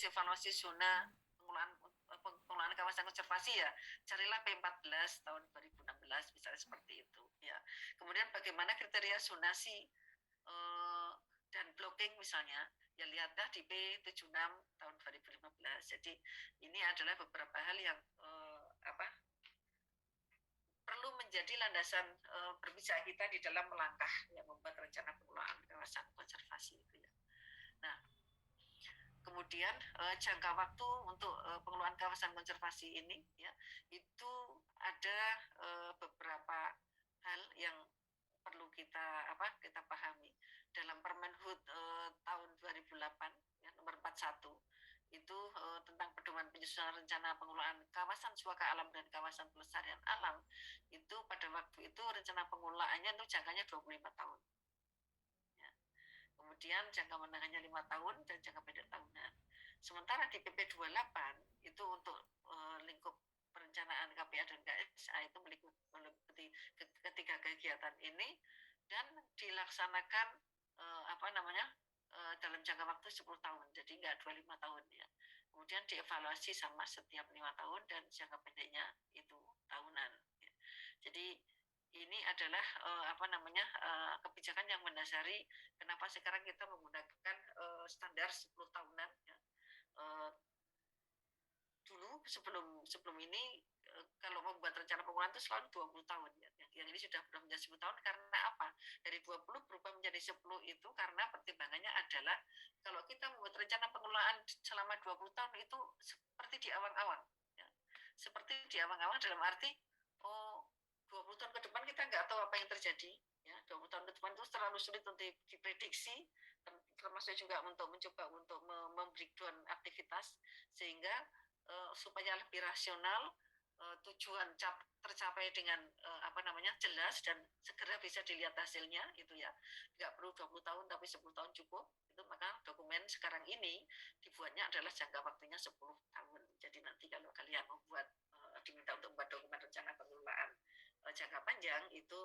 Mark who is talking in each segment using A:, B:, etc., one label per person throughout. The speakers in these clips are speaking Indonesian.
A: evaluasi zona pengelolaan kawasan konservasi ya, carilah P14 tahun 2016 misalnya seperti itu ya. Kemudian bagaimana kriteria zonasi dan blocking misalnya, ya lihatlah di P76 tahun 2015. Jadi ini adalah beberapa hal yang perlu menjadi landasan berbicara kita di dalam melangkah yang membuat rencana pengelolaan kawasan konservasi itu ya. Nah, kemudian jangka waktu untuk pengelolaan kawasan konservasi ini ya, itu ada beberapa hal yang perlu kita pahami dalam Permenhub tahun 2008 ya, nomor 41 itu tentang pedoman penyusunan rencana pengelolaan kawasan suaka alam dan kawasan pelestarian alam, itu pada waktu itu rencana pengelolaannya itu jangkanya 25 tahun ya. Kemudian jangka menengahnya 5 tahun dan jangka pendek tahunan. Sementara di PP 28 itu untuk lingkup perencanaan KPA dan KSA itu meliputi ketiga kegiatan ini dan dilaksanakan dalam jangka waktu 10 tahun, jadi enggak 25 tahun ya. Kemudian dievaluasi sama setiap 5 tahun dan jangka pendeknya itu tahunan ya. Jadi ini adalah kebijakan yang mendasari kenapa sekarang kita menggunakan standar 10 tahunan ya. Dulu sebelum ini kalau membuat rencana pengelolaan itu selalu 20 tahun ya. Yang ini sudah menjadi 10 tahun karena apa? Dari 20 berubah menjadi 10 itu karena pertimbangannya adalah kalau kita membuat rencana pengelolaan selama 20 tahun itu seperti di awang-awang ya. Seperti di awang-awang dalam arti 20 tahun ke depan kita nggak tahu apa yang terjadi ya. 20 tahun ke depan itu terlalu sulit untuk diprediksi, termasuk juga untuk mencoba untuk membreakdown aktivitas sehingga supaya lebih rasional, tujuan tercapai dengan jelas dan segera bisa dilihat hasilnya itu ya. Nggak perlu 20 tahun tapi 10 tahun cukup. Itu maka dokumen sekarang ini dibuatnya adalah jangka waktunya 10 tahun. Jadi nanti kalau kalian membuat diminta untuk membuat dokumen rencana pengelolaan jangka panjang itu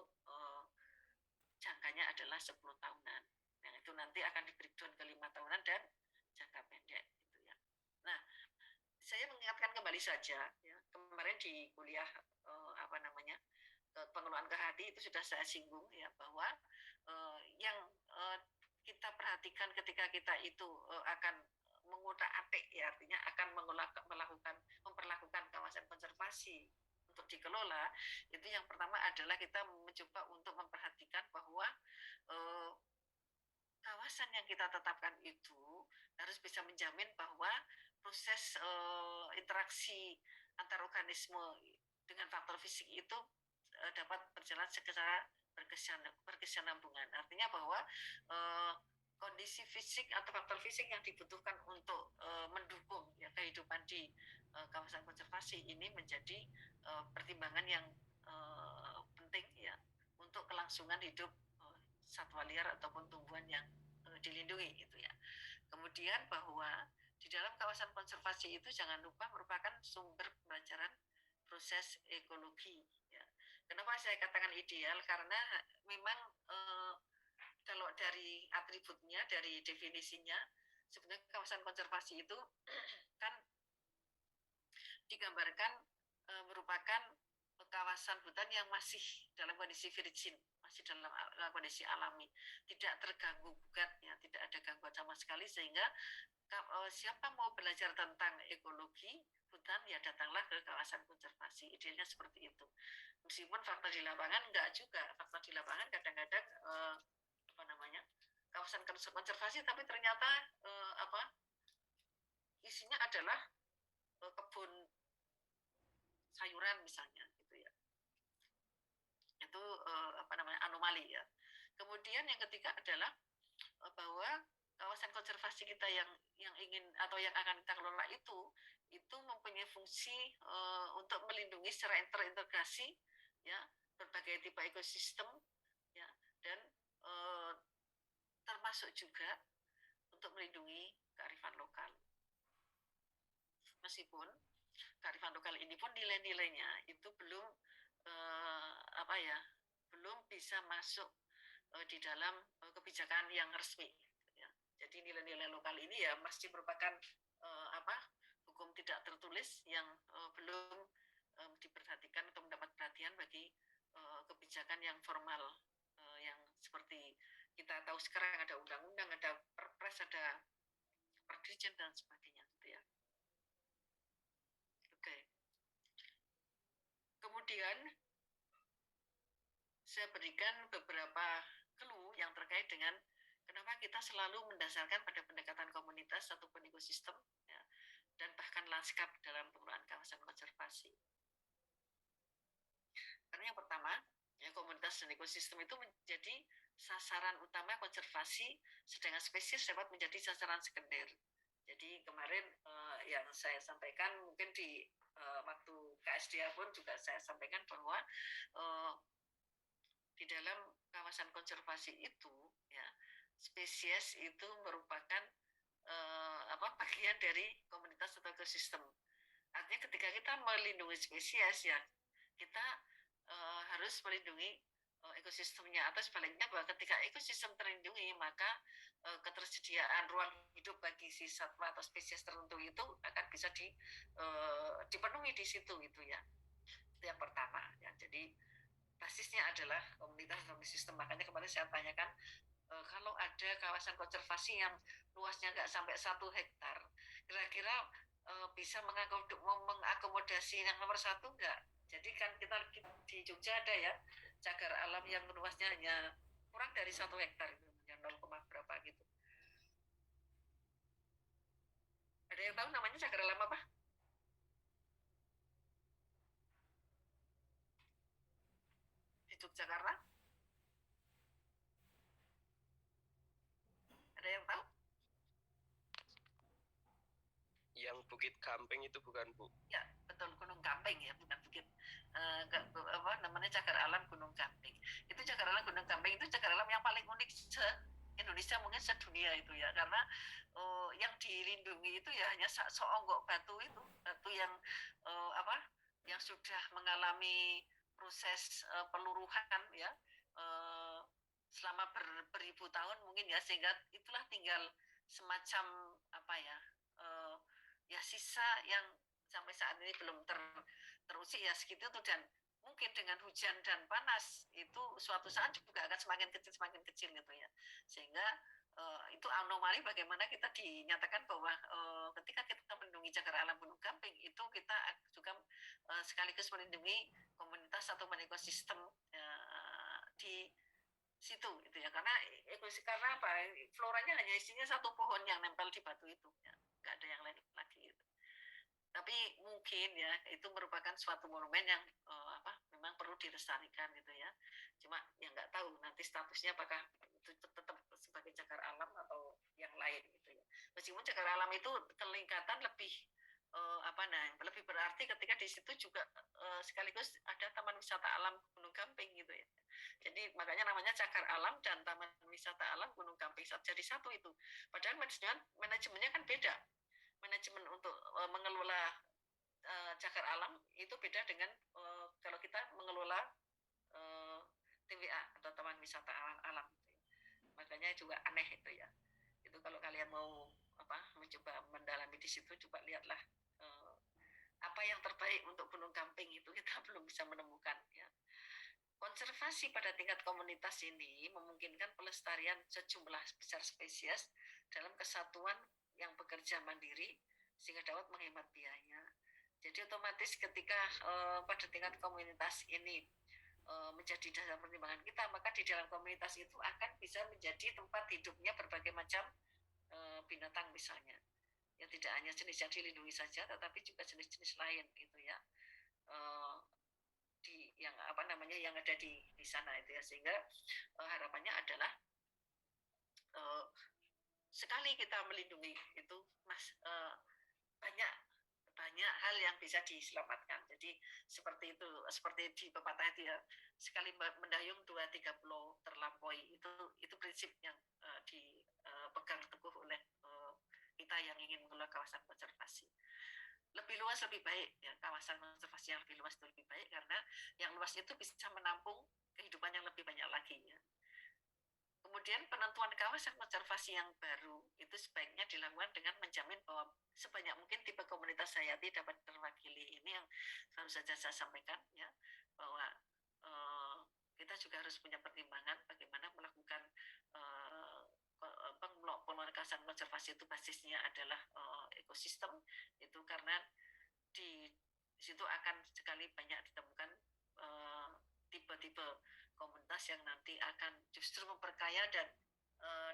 A: jangkanya adalah 10 tahunan. Yang itu nanti akan di-breakdown ke 5 tahunan dan jangka pendek gitu ya. Nah, saya mengingatkan kembali saja ya, kemarin di kuliah pengelolaan KHD itu sudah saya singgung ya bahwa yang kita perhatikan ketika kita itu akan mengutak-atik ya, artinya akan memperlakukan kawasan konservasi untuk dikelola, itu yang pertama adalah kita mencoba untuk memperhatikan bahwa kawasan yang kita tetapkan itu harus bisa menjamin bahwa proses interaksi antar organisme dengan faktor fisik itu dapat berjalan secara berkesinambungan. Artinya bahwa kondisi fisik atau faktor fisik yang dibutuhkan untuk mendukung ya kehidupan di kawasan konservasi ini menjadi pertimbangan yang penting ya untuk kelangsungan hidup satwa liar ataupun tumbuhan yang dilindungi gitu ya. Kemudian bahwa di dalam kawasan konservasi itu jangan lupa merupakan sumber pembelajaran proses ekologi ya. Kenapa saya katakan ideal? Karena memang kalau dari atributnya, dari definisinya, sebenarnya kawasan konservasi itu kan digambarkan merupakan kawasan hutan yang masih dalam kondisi virgin, masih dalam kondisi alami, tidak terganggu gugat ya, tidak ada gangguan sama sekali, sehingga siapa mau belajar tentang ekologi hutan ya datanglah ke kawasan konservasi. Idealnya seperti itu. Meskipun fakta di lapangan enggak juga, fakta di lapangan kadang-kadang kawasan konservasi tapi ternyata isinya adalah kebun sayuran misalnya gitu ya. Itu anomali ya. Kemudian yang ketiga adalah bahwa kawasan konservasi kita yang ingin atau yang akan kita kelola itu mempunyai fungsi untuk melindungi secara terintegrasi ya berbagai tipe ekosistem ya, dan termasuk juga untuk melindungi kearifan lokal. Meskipun kearifan lokal ini pun nilai-nilainya itu belum belum bisa masuk di dalam kebijakan yang resmi ya. Jadi nilai-nilai lokal ini ya masih merupakan hukum tidak tertulis yang belum diperhatikan atau mendapat perhatian bagi kebijakan yang formal yang seperti kita tahu sekarang ada undang-undang, ada perpres, ada perdirjen dan sebagainya gitu ya. Oke. Kemudian saya berikan beberapa clue yang terkait dengan kenapa kita selalu mendasarkan pada pendekatan komunitas ataupun ekosistem ya, dan bahkan lanskap dalam pengelolaan kawasan konservasi. Karena yang pertama, ya, komunitas dan ekosistem itu menjadi sasaran utama konservasi, sedangkan spesies dapat menjadi sasaran sekunder. Jadi kemarin yang saya sampaikan mungkin di waktu KSDA pun juga saya sampaikan bahwa di dalam kawasan konservasi itu ya spesies itu merupakan bagian dari komunitas atau ekosistem. Artinya ketika kita melindungi spesies ya kita harus melindungi ekosistemnya, atau sebaliknya bahwa ketika ekosistem terlindungi maka ketersediaan ruang hidup bagi si satwa atau spesies tertentu itu akan bisa dipenuhi di situ itu ya. Itu yang pertama ya. Jadi basisnya adalah komunitas dan ekosistem. Makanya kemarin saya tanyakan kalau ada kawasan konservasi yang luasnya nggak sampai 1 hektar, kira-kira bisa mengakomodasi yang nomor 1 nggak? Jadi kan kita di Jogja ada ya cagar alam yang luasnya hanya kurang dari 1 hektar, hanya 0, berapa gitu. Ada yang tahu namanya cagar alam apa? Di Yogyakarta? Ada yang tahu?
B: Yang Bukit Gamping itu bukan, Bu?
A: Ya, betul, Gunung Gamping ya, bukan Bukit. Namanya cagar alam Gunung Gamping. Itu cagar alam Gunung Gamping itu cagar alam yang paling unik Indonesia, mungkin sedunia itu ya, karena yang dilindungi itu ya hanya seonggok batu itu, batu yang yang sudah mengalami proses peluruhan ya selama beribu tahun mungkin ya, sehingga itulah tinggal semacam ya sisa yang sampai saat ini belum terusik ya segitu tuh, dan mungkin dengan hujan dan panas itu suatu saat juga akan semakin kecil gitu ya, sehingga itu anomali bagaimana kita dinyatakan bahwa ketika kita melindungi cagar alam Gunung Gamping itu kita juga sekaligus melindungi komunitas atau ekosistem di situ gitu ya, karena apa, floranya hanya isinya 1 pohon yang nempel di batu itu ya, nggak ada yang lain lagi gitu. Tapi mungkin ya itu merupakan suatu monumen yang memang perlu dilestarikan gitu ya. Cuma yang nggak tahu nanti statusnya apakah itu tetap sebagai cagar alam atau yang lain gitu ya. Meskipun cagar alam itu kelingkatan lebih lebih berarti ketika di situ juga sekaligus ada taman wisata alam Gunung Gamping gitu ya. Jadi makanya namanya cagar alam dan taman wisata alam Gunung Gamping jadi satu itu. Padahal manajemennya kan beda. Manajemen untuk mengelola cagar alam itu beda dengan kalau kita mengelola TWA atau taman wisata alam. Makanya juga aneh itu ya. Itu kalau kalian mau mencoba mendalami di situ, coba lihatlah apa yang terbaik untuk Gunung Gamping itu kita belum bisa menemukan ya. Konservasi pada tingkat komunitas ini memungkinkan pelestarian sejumlah besar spesies dalam kesatuan yang bekerja mandiri sehingga dapat menghemat biaya. Jadi otomatis ketika pada tingkat komunitas ini menjadi dasar pertimbangan kita, maka di dalam komunitas itu akan bisa menjadi tempat hidupnya berbagai macam binatang misalnya. Yang tidak hanya jenis yang dilindungi saja, tetapi juga jenis-jenis lain gitu ya. Yang yang ada di sana itu ya, sehingga harapannya adalah sekali kita melindungi itu banyak hal yang bisa diselamatkan. Jadi seperti itu, seperti di pepatah itu ya, sekali mendayung 2-3 pulau terlampaui, itu prinsip yang dipegang teguh oleh kita yang ingin mengelola kawasan konservasi. Lebih luas lebih baik ya, kawasan konservasi yang lebih luas itu lebih baik, karena yang luas itu bisa menampung kehidupan yang lebih banyak lagi ya. Kemudian penentuan kawasan konservasi yang baru itu sebaiknya dilakukan dengan menjamin bahwa sebanyak mungkin tipe komunitas hayati dapat terwakili. Ini yang baru saja saya sampaikan ya, bahwa kita juga harus punya pertimbangan bagaimana melakukan pengelolaan konservasi itu basisnya adalah ekosistem, itu karena di situ akan sekali banyak ditemukan tipe-tipe komunitas yang nanti akan justru memperkaya dan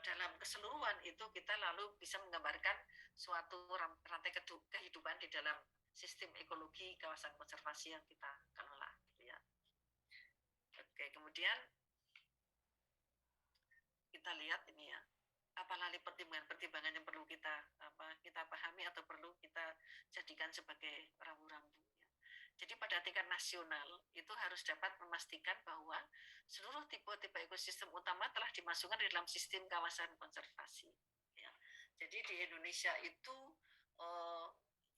A: dalam keseluruhan itu kita lalu bisa menggambarkan suatu rantai kehidupan di dalam sistem ekologi kawasan konservasi yang kita kelola. Gitu ya. Oke, kemudian kita lihat ini ya, apalagi pertimbangan-pertimbangan yang perlu kita pahami atau perlu kita jadikan sebagai rambu-rambu. Jadi pada tingkat nasional itu harus dapat memastikan bahwa seluruh tipe-tipe ekosistem utama telah dimasukkan di dalam sistem kawasan konservasi. Ya. Jadi di Indonesia itu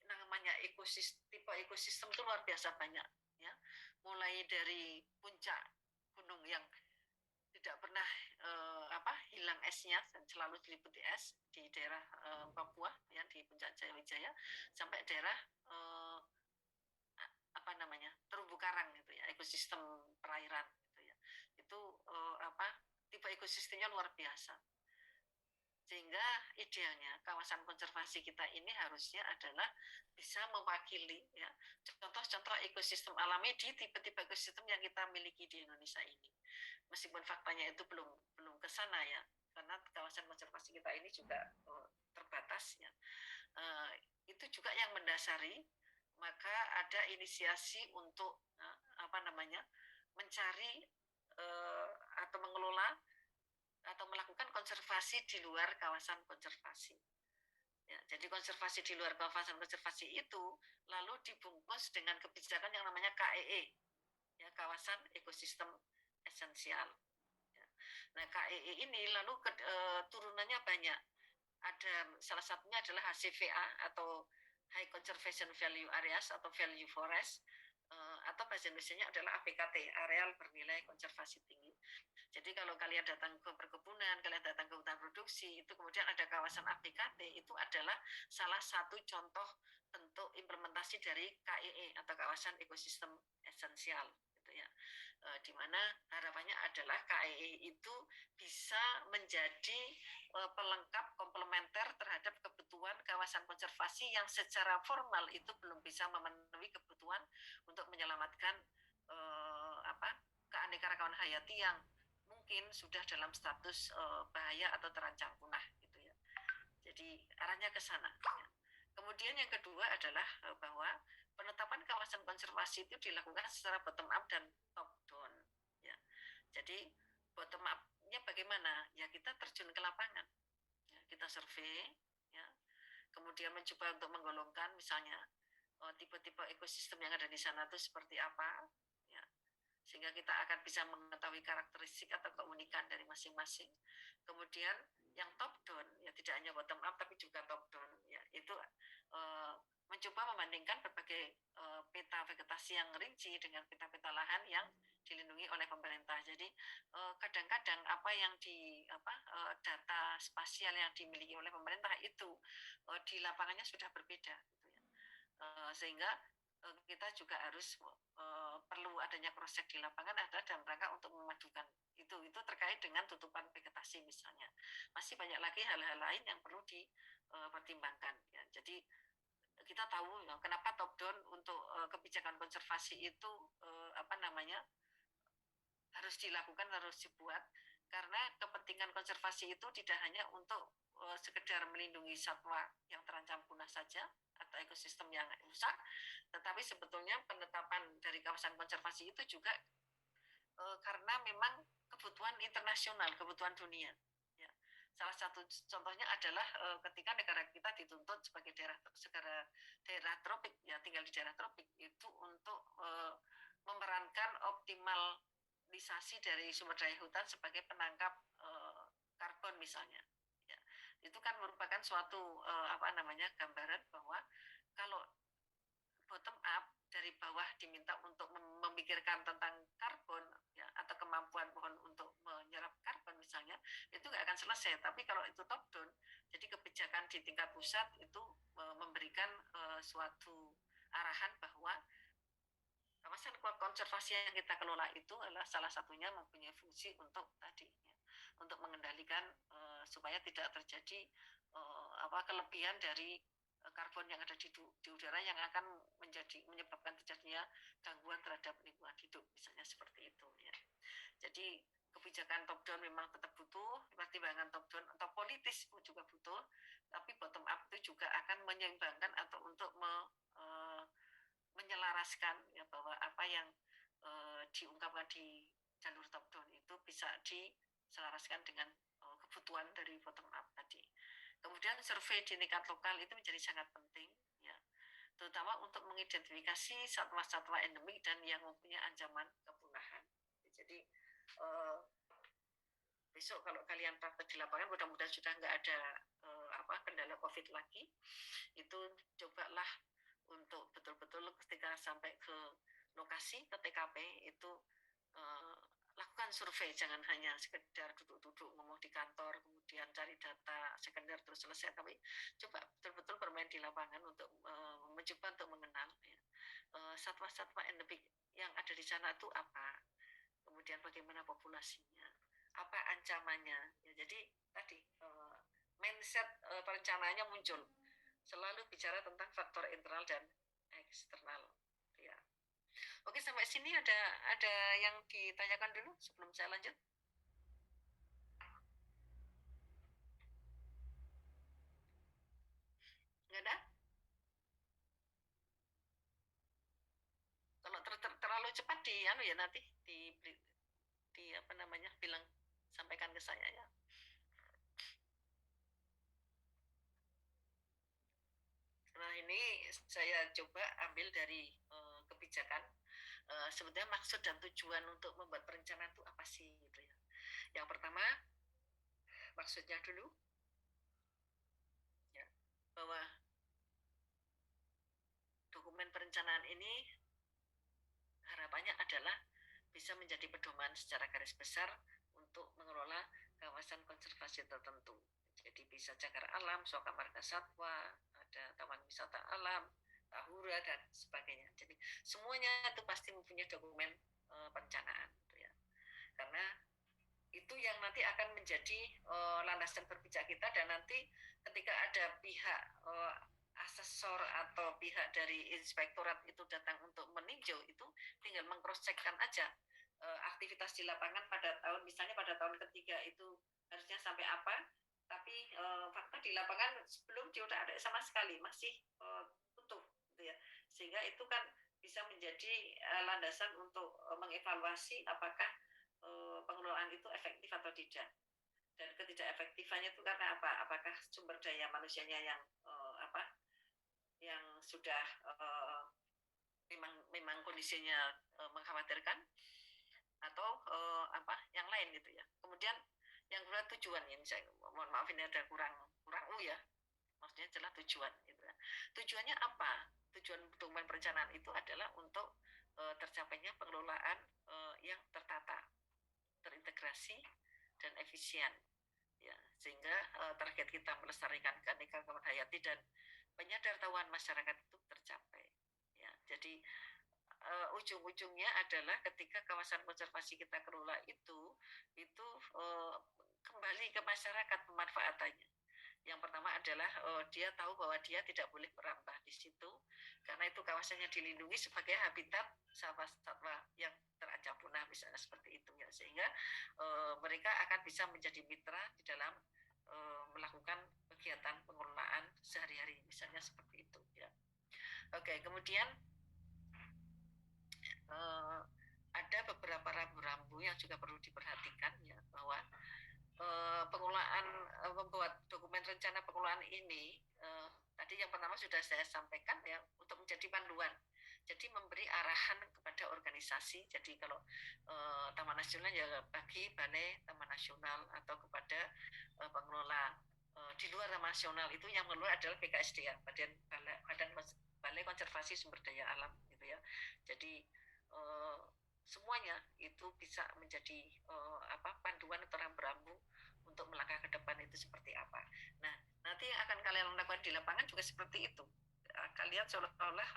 A: namanya tipe ekosistem itu luar biasa banyak. Ya. Mulai dari puncak gunung yang tidak pernah hilang esnya dan selalu diliputi es di daerah Papua ya, di puncak Jayawijaya sampai daerah terumbu karang gitu ya, ekosistem perairan gitu ya. Itu tipe ekosistemnya luar biasa. Sehingga idealnya kawasan konservasi kita ini harusnya adalah bisa mewakili ya contoh-contoh ekosistem alami di tipe-tipe ekosistem yang kita miliki di Indonesia ini. Meskipun faktanya itu belum ke sana ya, karena kawasan konservasi kita ini juga terbatas ya. Itu juga yang mendasari maka ada inisiasi untuk mencari atau mengelola atau melakukan konservasi di luar kawasan konservasi. Ya, jadi konservasi di luar kawasan konservasi itu lalu dibungkus dengan kebijakan yang namanya KEE, ya, kawasan ekosistem esensial. Ya. Nah, KEE ini lalu turunannya banyak. Ada salah satunya adalah HCVA atau High Conservation Value Areas atau Value Forest, atau bahasa Indonesia-nya adalah APKT, areal bernilai konservasi tinggi. Jadi kalau kalian datang ke perkebunan, kalian datang ke hutan produksi, itu kemudian ada kawasan APKT, itu adalah salah satu contoh bentuk implementasi dari KEE atau kawasan ekosistem esensial. Gitu ya. Di mana harapannya adalah KEE itu bisa menjadi pelengkap komplementer terhadap kebutuhan kawasan konservasi yang secara formal itu belum bisa memenuhi kebutuhan untuk menyelamatkan keanekaragaman hayati yang mungkin sudah dalam status bahaya atau terancam punah gitu ya. Jadi arahnya ke sana. Ya. Kemudian yang kedua adalah bahwa penetapan kawasan konservasi itu dilakukan secara bottom up dan top down. Ya. Jadi bottom up-nya bagaimana? Ya kita terjun ke lapangan, ya, kita survei, ya. Kemudian mencoba untuk menggolongkan misalnya tipe-tipe ekosistem yang ada di sana itu seperti apa, ya. Sehingga kita akan bisa mengetahui karakteristik atau keunikan dari masing-masing. Kemudian yang top down, ya tidak hanya bottom up tapi juga top down, ya itu mencoba membandingkan berbagai peta vegetasi yang rinci dengan peta-peta lahan yang dilindungi oleh pemerintah. Jadi kadang-kadang apa yang data spasial yang dimiliki oleh pemerintah itu di lapangannya sudah berbeda, gitu ya. Sehingga kita juga harus perlu adanya cross check di lapangan adalah dalam rangka untuk memadukan itu terkait dengan tutupan vegetasi misalnya. Masih banyak lagi hal-hal lain yang perlu dipertimbangkan. Ya. Jadi kita tahu ya, kenapa top down untuk kebijakan konservasi itu harus dilakukan, harus dibuat karena kepentingan konservasi itu tidak hanya untuk sekedar melindungi satwa yang terancam punah saja atau ekosistem yang rusak, tetapi sebetulnya penetapan dari kawasan konservasi itu juga karena memang kebutuhan internasional, kebutuhan dunia. Ya. Salah satu contohnya adalah ketika negara kita dituntut sebagai daerah tropik, ya tinggal di daerah tropik itu untuk memerankan optimalisasi dari sumber daya hutan sebagai penangkap karbon misalnya. Ya. Itu kan merupakan suatu gambaran bahwa kalau bottom up dari bawah diminta untuk memikirkan tentang karbon ya, atau kemampuan pohon untuk menyerap karbon misalnya, itu selesai. Tapi kalau itu top down, jadi kebijakan di tingkat pusat itu memberikan suatu arahan bahwa kawasan konservasi yang kita kelola itu adalah salah satunya mempunyai fungsi untuk tadi ya, untuk mengendalikan supaya tidak terjadi kelebihan dari karbon yang ada di udara yang akan menyebabkan terjadinya gangguan terhadap lingkungan hidup, misalnya seperti itu ya. Jadi kebijakan top down memang tetap butuh, pertimbangan top down atau politis pun juga butuh, tapi bottom up itu juga akan menyeimbangkan atau untuk menyelaraskan ya bahwa apa yang diungkapkan di jalur top down itu bisa diselaraskan dengan kebutuhan dari bottom up tadi. Kemudian survei di tingkat lokal itu menjadi sangat penting ya, terutama untuk mengidentifikasi satwa-satwa endemik dan yang mempunyai ancaman kepunahan. Jadi besok kalau kalian praktek di lapangan, mudah-mudahan sudah nggak ada kendala COVID lagi, itu cobalah untuk betul-betul ketika sampai ke lokasi, ke TKP itu lakukan survei, jangan hanya sekedar duduk-duduk ngomong di kantor kemudian cari data sekunder terus selesai, tapi coba betul-betul bermain di lapangan untuk mencoba untuk mengenal ya, satwa-satwa endemik yang ada di sana itu apa, kemudian bagaimana populasinya, apa ancamannya ya. Jadi tadi mindset perencanaannya muncul, selalu bicara tentang faktor internal dan eksternal ya. Oke, sampai sini ada yang ditanyakan dulu sebelum saya lanjut? Nggak ada? Kalau terlalu cepat nanti bilang, sampaikan ke saya ya. Nah, ini saya coba ambil dari kebijakan. Sebenarnya maksud dan tujuan untuk membuat perencanaan itu apa sih gitu ya. Yang pertama, maksudnya dulu ya, bahwa dokumen perencanaan ini harapannya adalah bisa menjadi pedoman secara garis besar untuk mengelola kawasan konservasi tertentu. Jadi bisa cagar alam, suaka marga satwa, ada taman wisata alam, tahura dan sebagainya. Jadi semuanya itu pasti mempunyai dokumen perencanaan gitu ya. Karena itu yang nanti akan menjadi landasan berpijak kita, dan nanti ketika ada pihak asesor atau pihak dari inspektorat itu datang untuk meninjau, itu tinggal mengcross-checkkan aja aktivitas di lapangan pada tahun ketiga itu harusnya sampai apa, tapi fakta di lapangan sebelum tidak ada sama sekali, masih utuh gitu ya. Sehingga itu kan bisa menjadi landasan untuk mengevaluasi apakah pengelolaan itu efektif atau tidak. Dan ketidakefektifannya itu karena apa? Apakah sumber daya manusianya yang yang sudah memang kondisinya mengkhawatirkan, atau yang lain gitu ya. Kemudian yang kedua tujuan, ini saya mohon maaf ini ada kurang ya, maksudnya jelas tujuan gitu ya. Tujuannya apa? Tujuan dokumen perencanaan itu adalah untuk tercapainya pengelolaan yang tertata, terintegrasi dan efisien ya, sehingga target kita melestarikan keanekaragaman hayati dan penyadartahuan masyarakat itu tercapai ya. Jadi ujung-ujungnya adalah ketika kawasan konservasi kita kelola itu kembali ke masyarakat pemanfaatannya. Yang pertama adalah dia tahu bahwa dia tidak boleh merambah di situ karena itu kawasannya dilindungi sebagai habitat satwa-satwa yang terancam punah, misalnya seperti itu ya. Sehingga mereka akan bisa menjadi mitra di dalam melakukan kegiatan pengelolaan sehari-hari, misalnya seperti itu ya. Oke, kemudian ada beberapa rambu-rambu yang juga perlu diperhatikan ya, bahwa pengelolaan membuat dokumen rencana pengelolaan ini tadi yang pertama sudah saya sampaikan ya, untuk menjadi panduan. Jadi memberi arahan kepada organisasi. Jadi kalau Taman Nasional ya bagi Balai Taman Nasional, atau kepada pengelola di luar Taman Nasional itu yang mengelola adalah BKSD ya, Badan Balai Konservasi Sumber Daya Alam gitu ya. Jadi semuanya itu bisa menjadi panduan atau rambu-rambu untuk melangkah ke depan itu seperti apa. Nah, nanti yang akan kalian lakukan di lapangan juga seperti itu. Kalian seolah-olah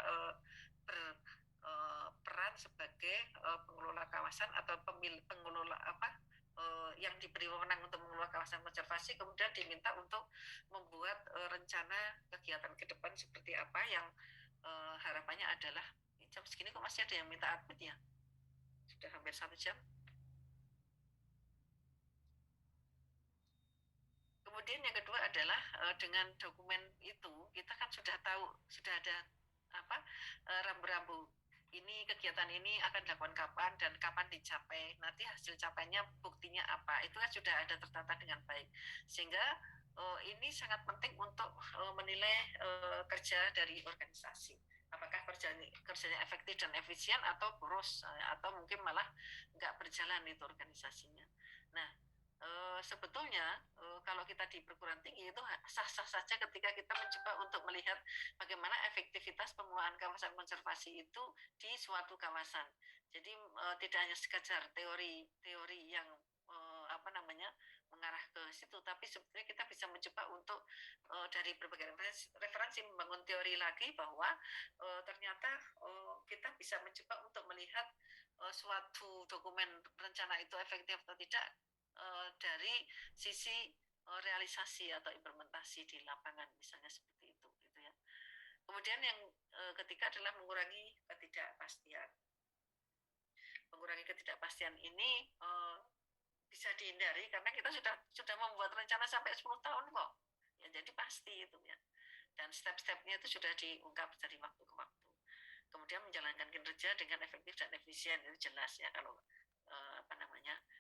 A: berperan sebagai pengelola kawasan atau pengelola yang diberi wewenang untuk mengelola kawasan konservasi, kemudian diminta untuk membuat rencana kegiatan ke depan seperti apa yang harapannya adalah jam segini kok masih ada yang minta admit ya, sudah hampir 1 jam. Kemudian yang kedua adalah dengan dokumen itu kita kan sudah tahu, sudah ada rambu-rambu ini, kegiatan ini akan dilakukan kapan dan kapan dicapai, nanti hasil capainya buktinya apa, itu kan sudah ada tertata dengan baik, sehingga ini sangat penting untuk menilai kerja dari organisasi, apakah kerjanya efektif dan efisien atau boros atau mungkin malah nggak berjalan itu organisasinya. Nah, sebetulnya kalau kita di perguruan tinggi itu sah-sah saja ketika kita mencoba untuk melihat bagaimana efektivitas pengelolaan kawasan konservasi itu di suatu kawasan. Jadi tidak hanya sekedar teori yang mengarah ke situ, tapi sebetulnya kita bisa mencoba untuk dari berbagai referensi membangun teori lagi bahwa ternyata kita bisa mencoba untuk melihat suatu dokumen rencana itu efektif atau tidak dari sisi realisasi atau implementasi di lapangan, misalnya seperti itu, gitu ya. Kemudian yang ketiga adalah mengurangi ketidakpastian. Mengurangi ketidakpastian ini bisa dihindari karena kita sudah membuat rencana sampai 10 tahun kok. Ya, jadi pasti itu ya. Dan step-stepnya itu sudah diungkap dari waktu ke waktu. Kemudian menjalankan kinerja dengan efektif dan efisien, itu jelas ya, kalau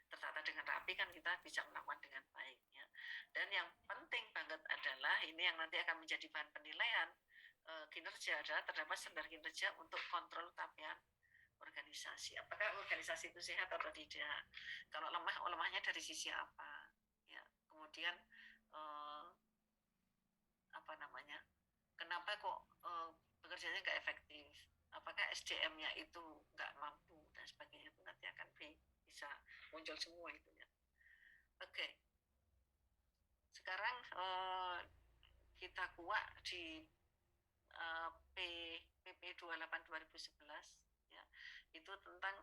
A: tertata dengan rapi kan kita bisa melakukan dengan baik ya. Dan yang penting banget adalah ini yang nanti akan menjadi bahan penilaian kinerja adalah terdapat standar kinerja untuk kontrol capaian organisasi. Apakah organisasi itu sehat atau tidak? Kalau lemahnya dari sisi apa? Ya. Kemudian kenapa kok bekerjanya nggak efektif? Apakah SDM-nya itu nggak mampu dan sebagainya, itu nanti akan bisa muncul semua itu ya. Oke. Sekarang kita kuak di PP 28 2011 ya. Itu tentang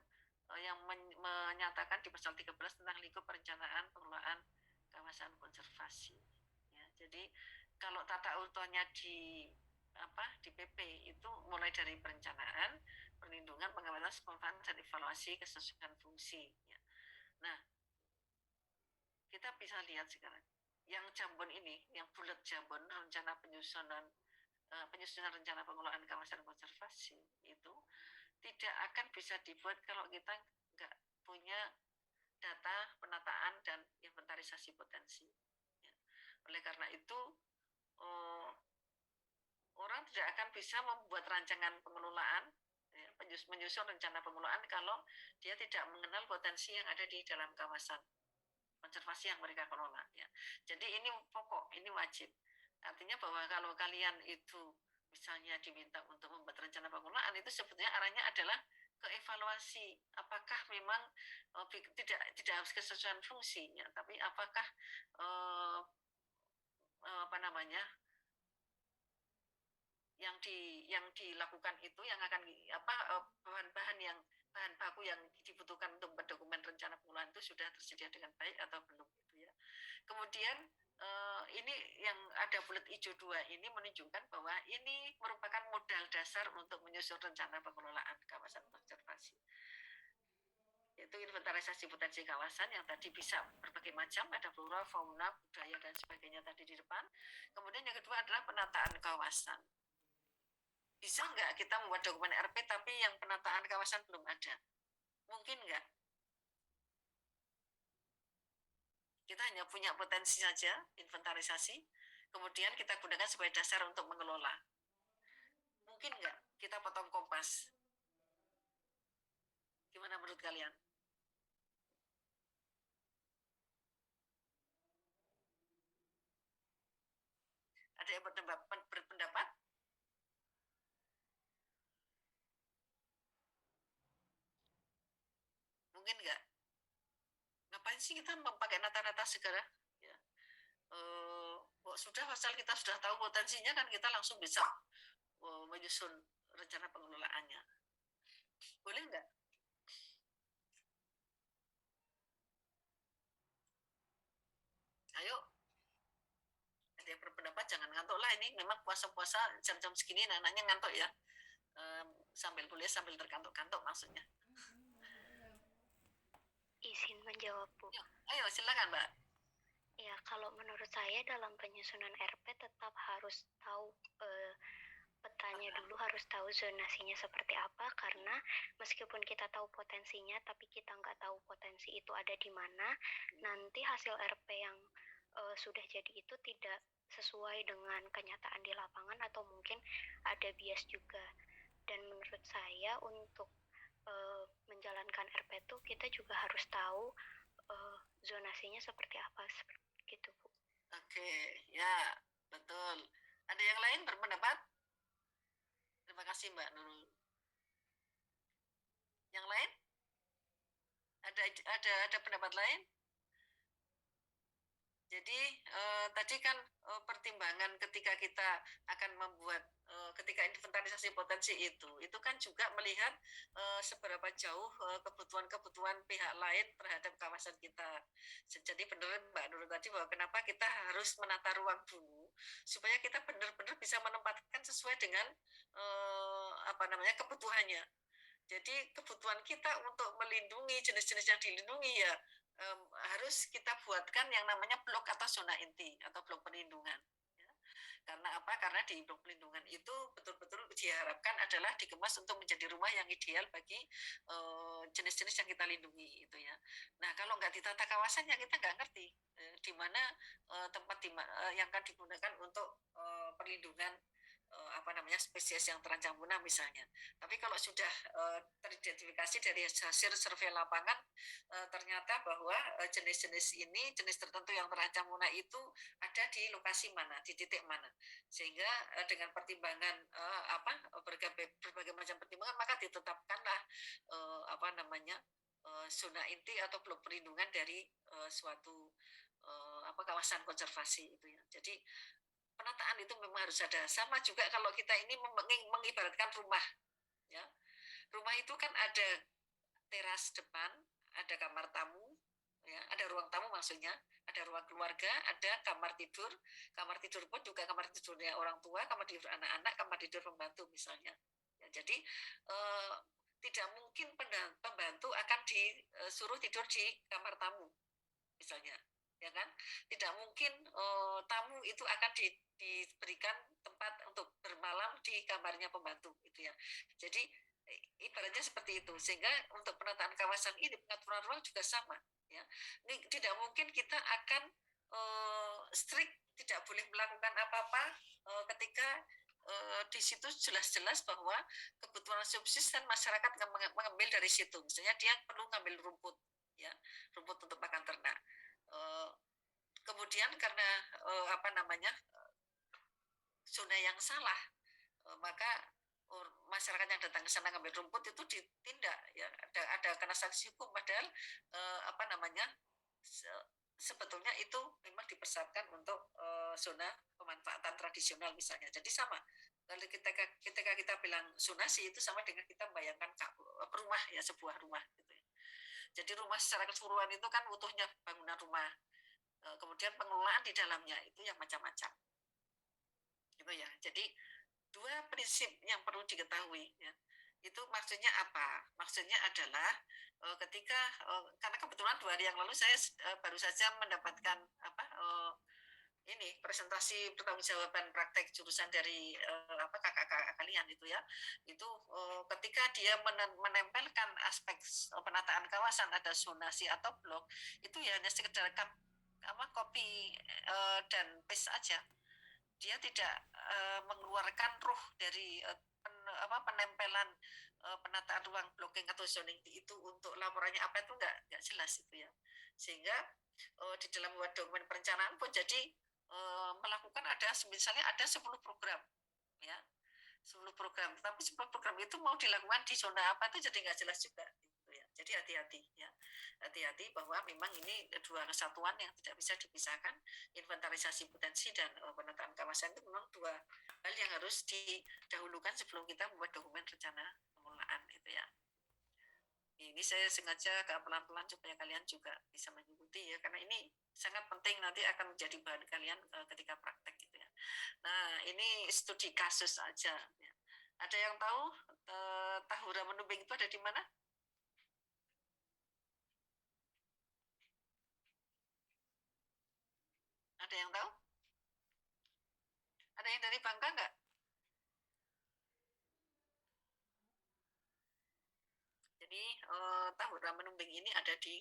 A: yang menyatakan di pasal 13 tentang lingkup perencanaan pengelolaan kawasan konservasi. Ya, jadi kalau tata urutannya di PP itu mulai dari perencanaan, perlindungan, pengawasan, pemanfaatan, dan evaluasi kesesuaian fungsi. Ya. Nah, kita bisa lihat sekarang yang jambon ini, yang bulat jambon, rencana penyusunan rencana pengelolaan kawasan konservasi itu tidak akan bisa dibuat kalau kita nggak punya data penataan dan inventarisasi potensi. Ya. Oleh karena itu orang tidak akan bisa membuat rancangan pengelolaan, ya, menyusun rencana pengelolaan kalau dia tidak mengenal potensi yang ada di dalam kawasan konservasi yang mereka kelola. Ya. Jadi ini pokok, ini wajib. Artinya bahwa kalau kalian itu misalnya diminta untuk membuat rencana pengelolaan, itu sebetulnya arahnya adalah ke evaluasi. Apakah memang tidak harus kesesuaian fungsinya, tapi apakah yang dilakukan itu yang akan bahan baku yang dibutuhkan untuk dokumen rencana pengelolaan itu sudah tersedia dengan baik atau belum gitu ya. Kemudian ini yang ada bulat hijau 2 ini menunjukkan bahwa ini merupakan modal dasar untuk menyusun rencana pengelolaan kawasan konservasi. Yaitu inventarisasi potensi kawasan yang tadi bisa berbagai macam, ada flora, fauna, budaya, dan sebagainya tadi di depan. Kemudian yang kedua adalah penataan kawasan. Bisa nggak kita membuat dokumen RP tapi yang penataan kawasan belum ada? Mungkin nggak? Kita hanya punya potensi saja, inventarisasi, kemudian kita gunakan sebagai dasar untuk mengelola. Mungkin nggak kita potong kompas? Gimana menurut kalian? Ada yang berpendapat? Mungkin nggak? Ngapain sih kita memakai nata-nata segala? Ya. sudah asal kita sudah tahu potensinya kan kita langsung bisa menyusun rencana pengelolaannya. Boleh nggak? Ayo, ada yang berpendapat jangan ngantuk lah, ini memang puasa-puasa jam-jam segini anak-anaknya ngantuk ya, sambil kuliah sambil terkantuk-kantuk maksudnya.
C: Izin menjawab, Bu.
A: Ayo silakan Mbak.
C: Ya, kalau menurut saya dalam penyusunan RP tetap harus tahu petanya dulu, harus tahu zonasinya seperti apa, karena meskipun kita tahu potensinya tapi kita nggak tahu potensi itu ada di mana, nanti hasil RP yang sudah jadi itu tidak sesuai dengan kenyataan di lapangan atau mungkin ada bias juga. Dan menurut saya untuk menjalankan RP itu kita juga harus tahu zonasinya seperti apa, gitu Bu.
A: Oke, ya betul. Ada yang lain berpendapat? Terima kasih Mbak Nurul. Yang lain? Ada pendapat lain? Jadi tadi kan pertimbangan ketika kita akan membuat ketika inventarisasi potensi itu kan juga melihat seberapa jauh kebutuhan-kebutuhan pihak lain terhadap kawasan kita. Jadi benar Mbak Nurul tadi bahwa kenapa kita harus menata ruang dulu supaya kita benar-benar bisa menempatkan sesuai dengan kebutuhannya. Jadi kebutuhan kita untuk melindungi jenis-jenis yang dilindungi ya harus kita buatkan yang namanya blok atau zona inti atau blok perlindungan. Ya. Karena apa? Karena di blok perlindungan itu betul-betul diharapkan adalah dikemas untuk menjadi rumah yang ideal bagi jenis-jenis yang kita lindungi itu ya. Nah kalau nggak ditata kawasannya kita nggak ngerti di mana tempat yang akan digunakan untuk perlindungan spesies yang terancam punah misalnya. Tapi kalau sudah teridentifikasi dari hasil survei lapangan ternyata bahwa jenis-jenis ini, jenis tertentu yang terancam punah itu ada di lokasi mana, di titik mana. Sehingga dengan pertimbangan berbagai macam pertimbangan maka ditetapkanlah zona inti atau blok perlindungan dari suatu kawasan konservasi itu ya. Jadi penataan itu memang harus ada. Sama juga kalau kita ini mengibaratkan rumah, ya. Rumah itu kan ada teras depan, ada kamar tamu, ya, ada ruang tamu maksudnya, ada ruang keluarga, ada kamar tidur. Kamar tidur pun juga kamar tidurnya orang tua, kamar tidur anak-anak, kamar tidur pembantu misalnya. Ya, jadi tidak mungkin pembantu akan disuruh tidur di kamar tamu, misalnya. Ya kan, tidak mungkin tamu itu akan diberikan tempat untuk bermalam di kamarnya pembantu gitu ya. Jadi ibaratnya seperti itu, sehingga untuk penataan kawasan ini pengaturan ruang juga sama ya. Ini tidak mungkin kita akan strict tidak boleh melakukan apa-apa ketika di situ jelas-jelas bahwa kebutuhan subsisten masyarakat mengambil dari situ. Misalnya dia perlu ngambil rumput ya, rumput untuk pakan ternak. Kemudian karena zona yang salah, maka masyarakat yang datang ke sana ngambil rumput itu ditindak ya, ada kena sanksi hukum, padahal sebetulnya itu memang dipersiapkan untuk zona pemanfaatan tradisional misalnya. Jadi sama, kalau ketika kita bilang zonasi itu sama dengan kita membayangkan rumah ya, sebuah rumah gitu ya. Jadi rumah secara keseluruhan itu kan utuhnya bangunan rumah, kemudian pengelolaan di dalamnya itu yang macam-macam gitu ya. Jadi dua prinsip yang perlu diketahui ya. Itu maksudnya apa? Maksudnya adalah ketika karena kebetulan 2 hari yang lalu saya baru saja mendapatkan ini presentasi pertanggungjawaban praktek jurusan dari kakak-kakak kalian itu ya. Itu ketika dia menempelkan aspek penataan kawasan, ada zonasi atau blok, itu ya hanya sekedar copy dan paste aja. Dia tidak mengeluarkan ruh dari penempelan penataan ruang blocking atau zoning itu untuk laporannya apa itu nggak jelas itu ya. Sehingga di dalam dokumen perencanaan pun jadi melakukan misalnya ada 10 program ya, 10 program, tapi 10 program itu mau dilakukan di zona apa itu jadi nggak jelas juga gitu ya. Jadi hati-hati ya. hati-hati bahwa memang ini dua kesatuan yang tidak bisa dipisahkan. Inventarisasi potensi dan penataan kawasan itu memang dua hal yang harus didahulukan sebelum kita membuat dokumen rencana pengelolaan itu ya. Ini saya sengaja agak pelan-pelan supaya kalian juga bisa mengikuti ya, karena ini sangat penting, nanti akan menjadi bahan kalian ketika praktek gitu ya. Nah, ini studi kasus aja ya. Ada yang tahu Tahura Menumbing itu ada di mana? Ada yang tahu? Ada yang dari Bangka nggak? Jadi Tahura Menumbing ini ada di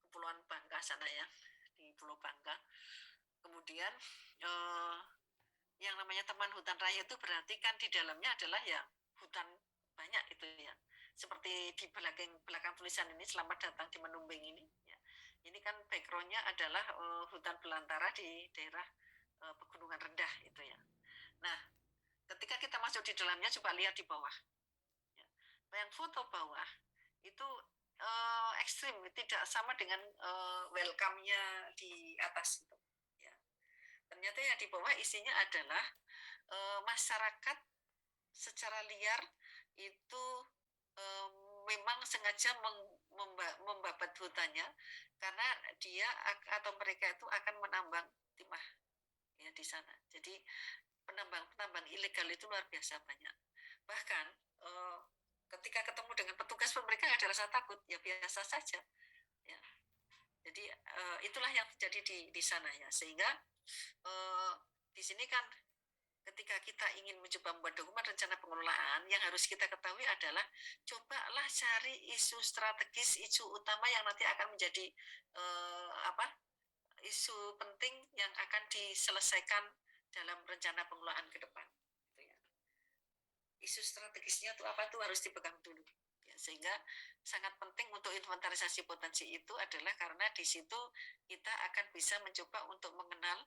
A: Kepulauan Bangka sana ya, di Pulau Bangka. Kemudian yang namanya Taman Hutan Raya itu berarti kan di dalamnya adalah ya hutan banyak itu ya. Seperti di belakang tulisan ini, selamat datang di Menumbing ini. Ya. Ini kan backgroundnya adalah hutan belantara di daerah pegunungan rendah itu ya. Nah, ketika kita masuk di dalamnya, coba lihat di bawah. Ya. Yang foto bawah itu ekstrim, tidak sama dengan welcome-nya di atas itu. Ya. Ternyata yang di bawah isinya adalah masyarakat secara liar itu memang sengaja membabat hutannya karena dia atau mereka itu akan menambang timah ya di sana. Jadi penambang ilegal itu luar biasa banyak. Bahkan ketika ketemu dengan petugas pun mereka nggak ada rasa takut, ya biasa saja. Ya. Jadi itulah yang terjadi di sana ya. Sehingga di sini kan ketika kita ingin mencoba membuat dokumen rencana pengelolaan, yang harus kita ketahui adalah cobalah cari isu strategis, isu utama yang nanti akan menjadi isu penting yang akan diselesaikan dalam rencana pengelolaan ke depan. Isu strategisnya itu apa tuh harus dipegang dulu. Ya, sehingga sangat penting untuk inventarisasi potensi itu adalah karena di situ kita akan bisa mencoba untuk mengenal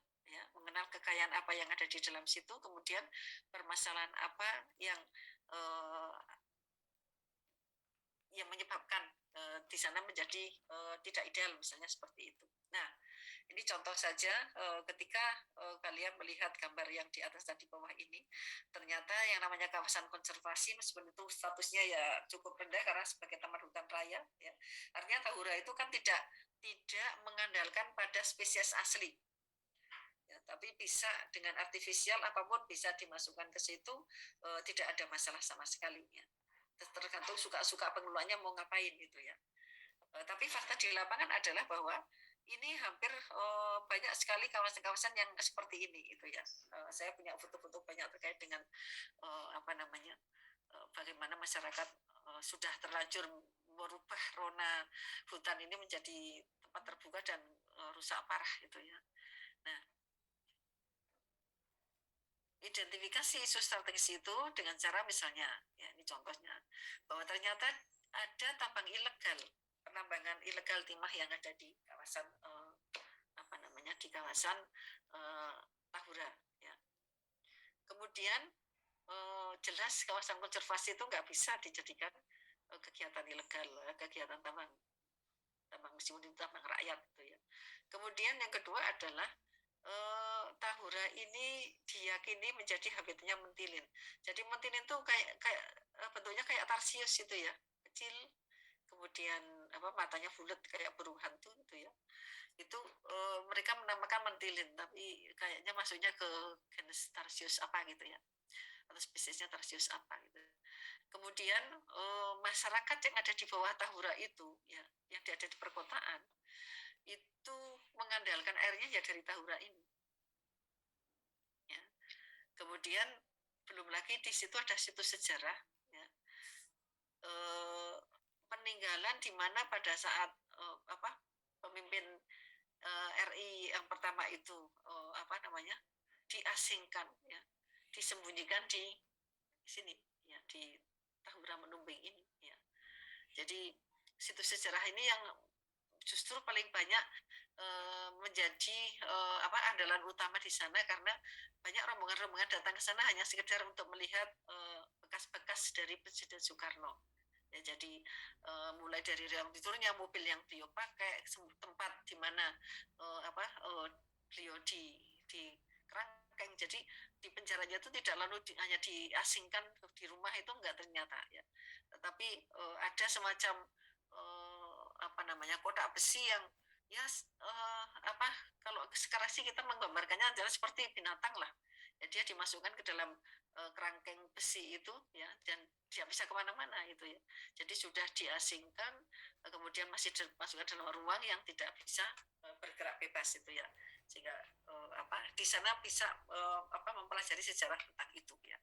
A: kekayaan apa yang ada di dalam situ, kemudian permasalahan apa yang menyebabkan di sana menjadi tidak ideal, misalnya seperti itu. Nah, ini contoh saja ketika kalian melihat gambar yang di atas dan di bawah ini, ternyata yang namanya kawasan konservasi meskipun itu statusnya ya cukup rendah karena sebagai taman hutan raya, ya, artinya Tahura itu kan tidak mengandalkan pada spesies asli. Ya, tapi bisa dengan artifisial apapun bisa dimasukkan ke situ, tidak ada masalah sama sekali ya. Tergantung suka-suka pengelolanya mau ngapain gitu ya. Tapi fakta di lapangan adalah bahwa ini hampir banyak sekali kawasan-kawasan yang seperti ini gitu ya. Saya punya foto-foto banyak terkait dengan bagaimana masyarakat sudah terlanjur merubah rona hutan ini menjadi tempat terbuka dan rusak parah gitu ya. Nah, identifikasi isu strategis itu dengan cara misalnya, ya ini contohnya, bahwa ternyata ada tambang ilegal, penambangan ilegal timah yang ada di kawasan di kawasan Tahura. Ya. Kemudian jelas kawasan konservasi itu nggak bisa dijadikan kegiatan ilegal, kegiatan tambang meskipun itu tambang rakyat gitu ya. Kemudian yang kedua adalah Tahura ini diyakini menjadi habitatnya mentilin. Jadi mentilin itu kayak bentuknya kayak tarsius itu ya, kecil, kemudian matanya bulat kayak burung hantu gitu ya. Itu mereka menamakan mentilin, tapi kayaknya masuknya ke genus tarsius apa gitu ya, atau spesiesnya tarsius apa gitu. Kemudian masyarakat yang ada di bawah Tahura itu ya, yang ada di perkotaan itu mengandalkan airnya ya dari Tahura ini. Ya. Kemudian belum lagi di situ ada situs sejarah, ya. Peninggalan di mana pada saat pemimpin RI yang pertama itu diasingkan, ya, disembunyikan di sini, ya, di Tahura Menumbing ini, ya. Jadi situs sejarah ini yang justru paling banyak menjadi andalan utama di sana karena banyak rombongan-rombongan datang ke sana hanya sekedar untuk melihat bekas-bekas dari Presiden Soekarno. ya. Jadi mulai dari ruang tidurnya, mobil yang beliau pakai, tempat di mana beliau di kerangkeng. Jadi di penjaranya itu tidak lalu hanya diasingkan di rumah, itu enggak ternyata ya, tetapi ada semacam kotak besi yang ya kalau sekarang sih kita menggambarkannya adalah seperti binatang lah ya. Dia dimasukkan ke dalam kerangkeng besi itu ya, dan dia bisa kemana-mana itu ya. Jadi sudah diasingkan, kemudian masih masuk ke dalam ruang yang tidak bisa bergerak bebas itu ya, sehingga di sana bisa mempelajari sejarah tentang itu ya.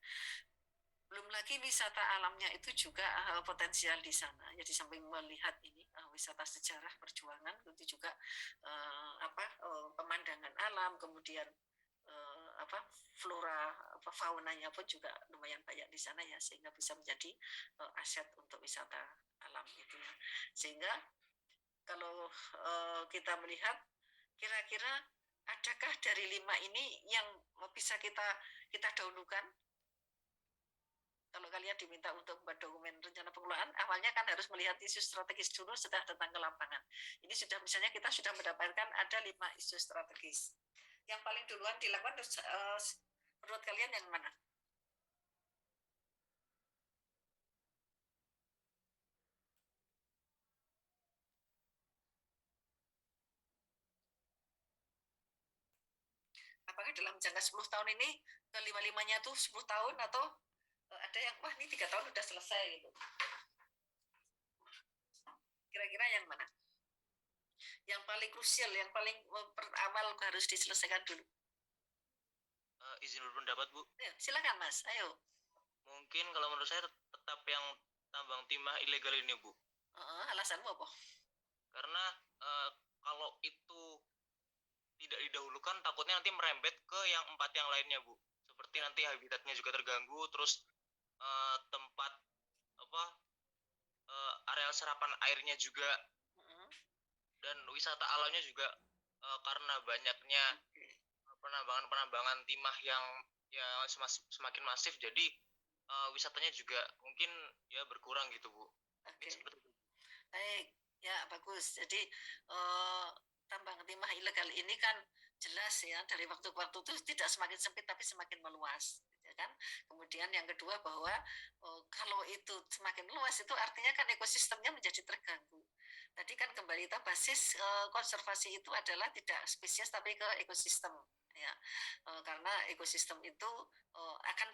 A: Belum lagi wisata alamnya itu juga potensial di sana. Jadi samping melihat ini wisata sejarah perjuangan, itu juga pemandangan alam, kemudian flora faunanya pun juga lumayan banyak di sana ya, sehingga bisa menjadi aset untuk wisata alam itu ya. Sehingga kalau kita melihat kira-kira adakah dari 5 ini yang bisa kita dahulukan? Kalau kalian diminta untuk membuat dokumen rencana pengelolaan, awalnya kan harus melihat isu strategis dulu setelah datang ke lapangan. Ini sudah, misalnya kita sudah mendapatkan ada 5 isu strategis. Yang paling duluan dilakukan menurut kalian yang mana? Apakah dalam jangka 10 tahun ini kelima-limanya tuh 10 tahun, atau ada yang wah ini 3 tahun udah selesai gitu? Kira-kira yang mana? Yang paling krusial, yang paling awal harus diselesaikan dulu?
D: Izin berpendapat, Bu.
A: Ya, silakan Mas, ayo.
D: Mungkin kalau menurut saya tetap yang tambang timah ilegal ini, Bu.
A: Alasanmu apa?
D: Karena kalau itu tidak didahulukan, takutnya nanti merembet ke yang 4 yang lainnya, Bu. Seperti nanti habitatnya juga terganggu, terus tempat areal serapan airnya juga, dan wisata alamnya juga karena banyaknya penambangan timah yang ya semakin masif, jadi wisatanya juga mungkin ya berkurang gitu, Bu.
A: Baik, ya bagus. Jadi tambang timah ilegal ini kan jelas ya, dari waktu ke waktu itu tidak semakin sempit tapi semakin meluas, ya kan. Kemudian yang kedua bahwa kalau itu semakin luas itu artinya kan ekosistemnya menjadi terganggu. Tadi kan kembali kita basis konservasi itu adalah tidak spesies tapi ke ekosistem ya, karena ekosistem itu akan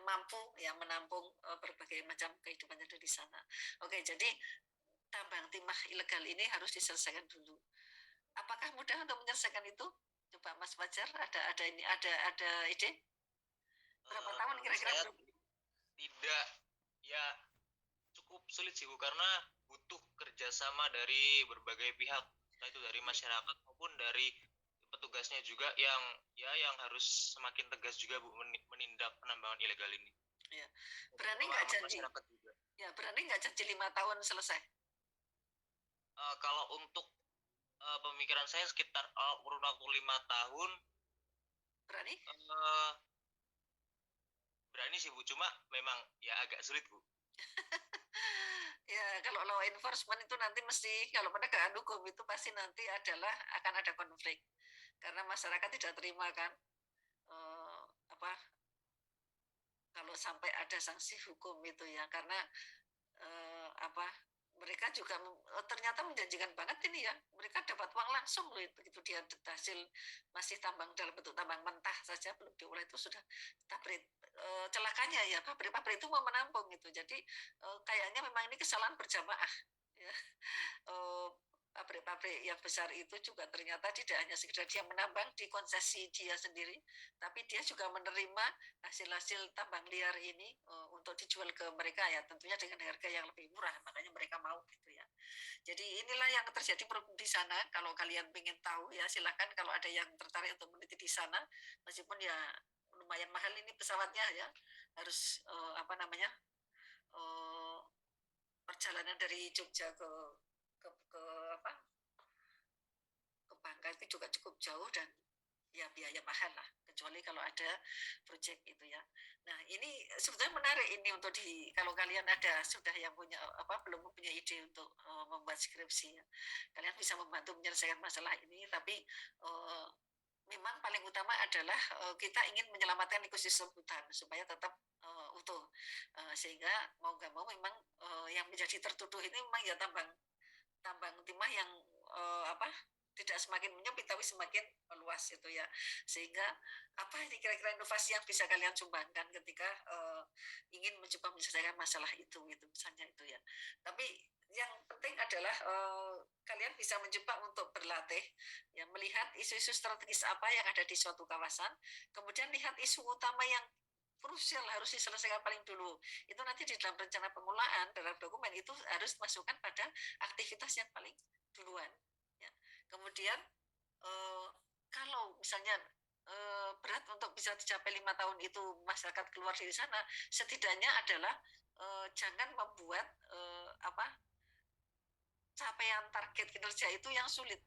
A: mampu ya menampung berbagai macam kehidupan yang ada di sana. Oke, jadi tambang timah ilegal ini harus diselesaikan dulu. Apakah mudah untuk menyelesaikan itu? Coba Mas Fajar, ada ide? Berapa tahun kira-kira?
D: Tidak, ya cukup sulit sih, Bu, karena butuh kerjasama dari berbagai pihak, entah itu dari masyarakat maupun dari petugasnya juga yang harus semakin tegas juga, Bu, menindak penambangan ilegal ini.
A: Ya. Berani nggak janji? Ya, berani nggak janji 5 tahun selesai?
D: Kalau untuk pemikiran saya sekitar kurun waktu 5 tahun.
A: Berani?
D: Berani sih, Bu, cuma memang ya agak sulit, Bu.
A: Ya, kalau law enforcement itu nanti mesti, kalau penegakan hukum itu pasti nanti akan ada konflik, karena masyarakat tidak terima kan kalau sampai ada sanksi hukum itu ya, karena mereka juga ternyata menjanjikan banget ini ya, mereka dapat uang langsung loh begitu dia hasil masih tambang dalam bentuk tambang mentah saja belum diolah itu sudah pabrik. Celakanya ya pabrik-pabrik itu mau menampung gitu, jadi kayaknya memang ini kesalahan berjamaah ya. Pabrik-pabrik yang besar itu juga ternyata tidak hanya sekedar dia menambang di konsesi dia sendiri, tapi dia juga menerima hasil-hasil tambang liar ini untuk dijual ke mereka ya, tentunya dengan harga yang lebih murah, makanya mereka mau gitu ya. Jadi inilah yang terjadi di sana. Kalau kalian ingin tahu ya silakan, kalau ada yang tertarik untuk meneliti di sana, meskipun ya lumayan mahal ini pesawatnya ya, harus perjalanan dari Jogja ke Bangka itu juga cukup jauh, dan ya biaya mahal lah, kecuali kalau ada proyek itu ya. Nah ini sebetulnya menarik ini untuk kalau kalian ada sudah yang punya belum punya ide untuk membuat skripsi ya, kalian bisa membantu menyelesaikan masalah ini. Tapi memang paling utama adalah kita ingin menyelamatkan ekosistem hutan supaya tetap utuh, sehingga mau nggak mau memang yang menjadi tertuduh ini memang ya tambang timah yang tidak semakin menyempit tapi semakin meluas itu ya. Sehingga apa ini kira-kira inovasi yang bisa kalian sumbangkan ketika ingin mencoba menyelesaikan masalah itu misalnya itu ya. Tapi yang penting adalah kalian bisa mencoba untuk berlatih ya, melihat isu-isu strategis apa yang ada di suatu kawasan, kemudian lihat isu utama yang krusial harus diselesaikan paling dulu. Itu nanti di dalam rencana pengelolaan dalam dokumen itu harus masukkan pada aktivitas yang paling duluan. Ya. Kemudian kalau misalnya berat untuk bisa dicapai 5 tahun itu masyarakat keluar dari sana, setidaknya adalah jangan membuat capaian target kinerja itu yang sulit.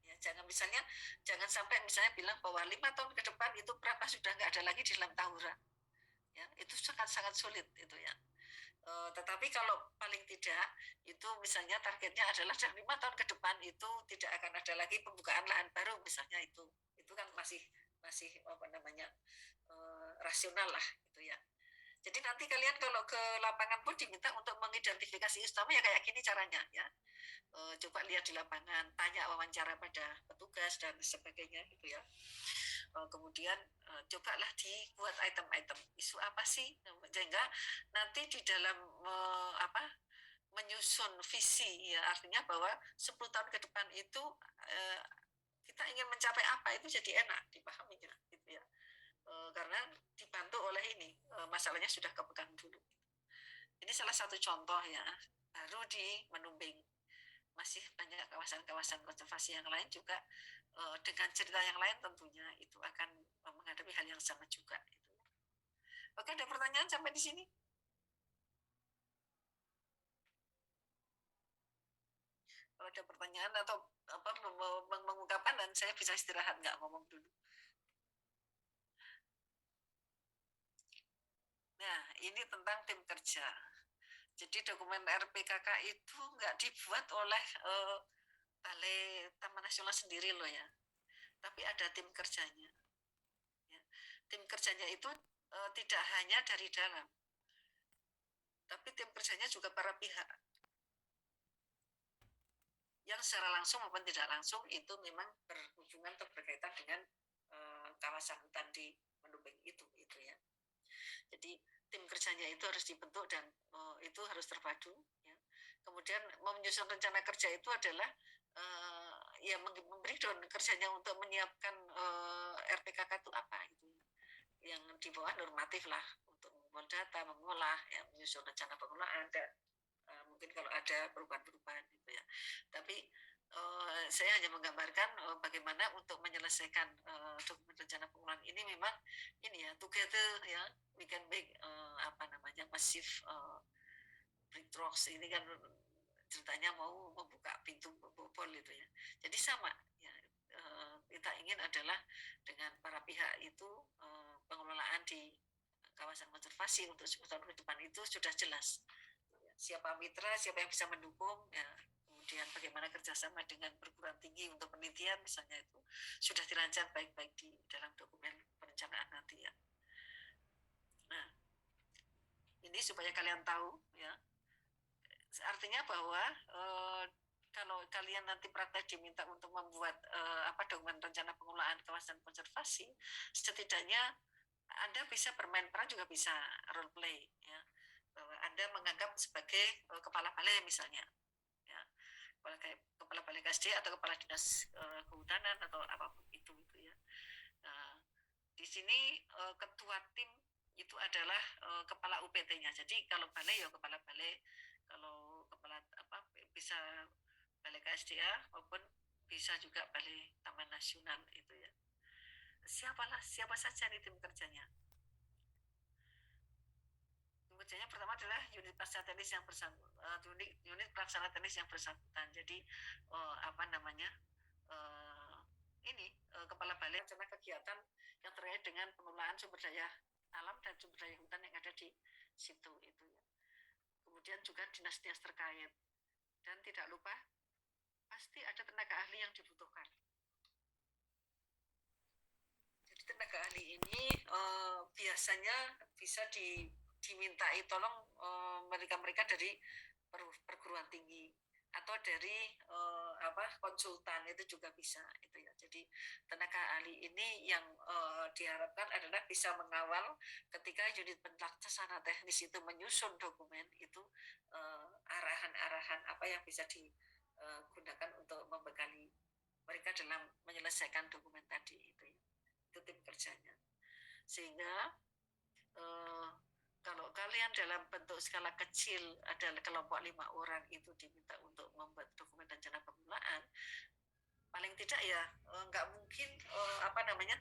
A: Ya, jangan sampai misalnya bilang bahwa 5 tahun ke depan itu berapa sudah nggak ada lagi di dalam Tahura. Ya, itu sangat sulit itu ya. Tetapi kalau paling tidak itu misalnya targetnya adalah dalam 5 tahun ke depan itu tidak akan ada lagi pembukaan lahan baru misalnya, itu kan masih rasional lah itu ya. Jadi nanti kalian kalau ke lapangan pun diminta untuk mengidentifikasi utama ya kayak gini caranya ya. Coba lihat di lapangan, tanya wawancara pada petugas dan sebagainya gitu ya. Kemudian cobalah dibuat item-item isu apa sih, sehingga nanti di dalam menyusun visi ya, artinya bahwa 10 tahun ke depan itu kita ingin mencapai apa itu jadi enak dipahaminya gitu ya. Karena dibantu oleh ini masalahnya sudah kepegang dulu. Ini salah satu contoh ya, baru di Menumbing. Masih banyak kawasan-kawasan konservasi yang lain juga dengan cerita yang lain tentunya itu akan menghadapi hal yang sama juga. Oke, ada pertanyaan sampai di sini? Kalau ada pertanyaan atau mengungkapkan, dan saya bisa istirahat nggak ngomong dulu. Nah, ini tentang tim kerja. Jadi dokumen RPKK itu nggak dibuat oleh Balai Taman Nasional sendiri loh ya, tapi ada tim kerjanya. Ya. Tim kerjanya itu tidak hanya dari dalam, tapi tim kerjanya juga para pihak yang secara langsung maupun tidak langsung itu memang berhubungan atau berkaitan dengan kawasan hutan di Menumbing itu ya. Jadi tim kerjanya itu harus dibentuk dan itu harus terpadu ya. Kemudian menyusun rencana kerja itu adalah ya memberi down kerjanya untuk menyiapkan RPKK itu apa gitu, yang di bawah normatif lah untuk mengumpulkan data, mengolah, ya, menyusun rencana pengelolaan dan mungkin kalau ada perubahan-perubahan gitu ya. Tapi saya hanya menggambarkan bagaimana untuk menyelesaikan dokumen rencana pengelolaan ini memang ini ya, together ya, we can make massive breakthroughs. Ini kan ceritanya mau membuka pintu bobol itu ya. Jadi sama ya, kita ingin adalah dengan para pihak itu pengelolaan di kawasan konservasi untuk 10 tahun ke depan itu sudah jelas. Siapa mitra, siapa yang bisa mendukung ya. Kemudian bagaimana kerjasama dengan perguruan tinggi untuk penelitian misalnya, itu sudah dirancang baik-baik di dalam dokumen perencanaan nanti ya. Nah, ini supaya kalian tahu ya, artinya bahwa kalau kalian nanti praktek diminta untuk membuat dokumen rencana pengelolaan kawasan konservasi, setidaknya Anda bisa bermain peran, juga bisa role play ya, bahwa Anda menganggap sebagai kepala balai misalnya ya, kepala balai KSD atau kepala dinas kehutanan atau apapun itu ya. Nah, di sini ketua tim itu adalah kepala UPT-nya. Jadi kalau balai ya kepala balai, kalau kepala bisa balai KSDA maupun bisa juga balai Taman Nasional itu ya. Siapa saja nih tim kerjanya? Tim kerjanya pertama adalah unit pelaksana teknis yang bersangkutan, unit pelaksana teknis yang bersangkutan. Jadi ini kepala balai rencana kegiatan yang terkait dengan pengelolaan sumber daya alam dan sumber daya hutan yang ada di situ itu ya. Kemudian juga dinas-dinas terkait, dan tidak lupa pasti ada tenaga ahli yang dibutuhkan. Jadi tenaga ahli ini biasanya bisa dimintai tolong mereka dari perguruan tinggi atau dari konsultan, itu juga bisa itu ya. Jadi tenaga ahli ini yang diharapkan adalah bisa mengawal ketika unit pelaksana teknis itu menyusun dokumen itu, arahan-arahan apa yang bisa digunakan untuk membekali mereka dalam menyelesaikan dokumen tadi itu ya. Itu tim kerjanya. Sehingga kalau kalian dalam bentuk skala kecil ada kelompok 5 orang itu diminta untuk membuat dokumen rencana pengelolaan, paling tidak ya nggak mungkin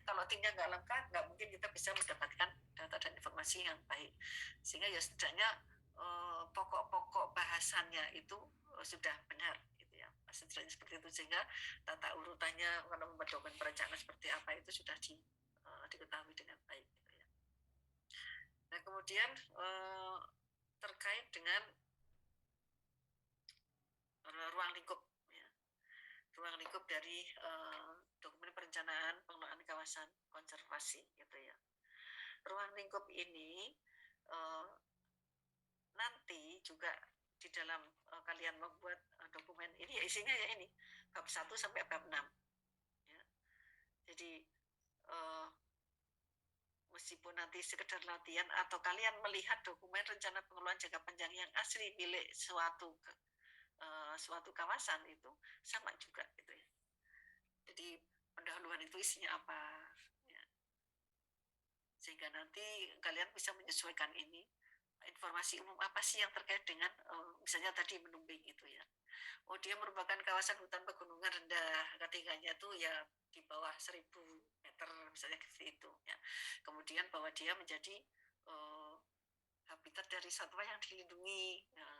A: kalau timnya nggak lengkap, nggak mungkin kita bisa mendapatkan data dan informasi yang baik. Sehingga ya setidaknya pokok-pokok bahasannya itu sudah benar gitu ya, setidaknya seperti itu, sehingga tata urutannya kalau membuat dokumen perencanaan seperti apa itu sudah diketahui dengan baik gitu ya. Nah kemudian terkait dengan ruang lingkup ya. Ruang lingkup dari dokumen perencanaan pengelolaan kawasan konservasi gitu ya. Ruang lingkup ini nanti juga di dalam kalian membuat dokumen ini ya isinya ya ini bab 1 sampai bab 6 ya. Jadi meskipun nanti sekedar latihan atau kalian melihat dokumen rencana pengelolaan jangka panjang yang asli milik suatu kawasan itu sama juga gitu ya. Jadi pendahuluan itu isinya apa ya. Sehingga nanti kalian bisa menyesuaikan ini, informasi umum apa sih yang terkait dengan misalnya tadi menumbing itu ya. Oh dia merupakan kawasan hutan pegunungan rendah, ketinggiannya tuh ya di bawah 1000 meter misalnya seperti itu ya. Kemudian bahwa dia menjadi habitat dari satwa yang dilindungi ya.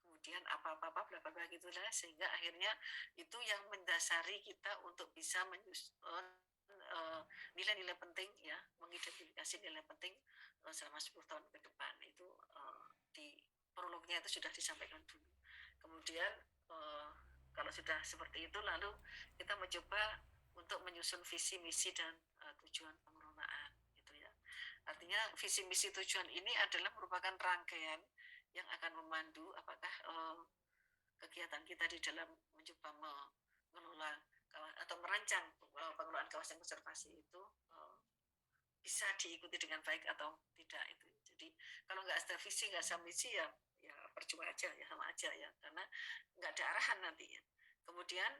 A: Kemudian apa-apa bla bla bla gitulah, sehingga akhirnya itu yang mendasari kita untuk bisa menyusun nilai-nilai penting ya, mengidentifikasi nilai penting selama 10 tahun ke depan itu di prolognya itu sudah disampaikan dulu. Kemudian kalau sudah seperti itu lalu kita mencoba untuk menyusun visi misi dan tujuan pengelolaan gitu ya. Artinya visi misi tujuan ini adalah merupakan rangkaian yang akan memandu apakah kegiatan kita di dalam mencoba mengelola atau merancang pengelolaan kawasan konservasi itu bisa diikuti dengan baik atau tidak itu. Jadi kalau nggak ada visi, nggak ada misi ya percuma aja ya, sama aja ya, karena nggak ada arahan nanti ya. Kemudian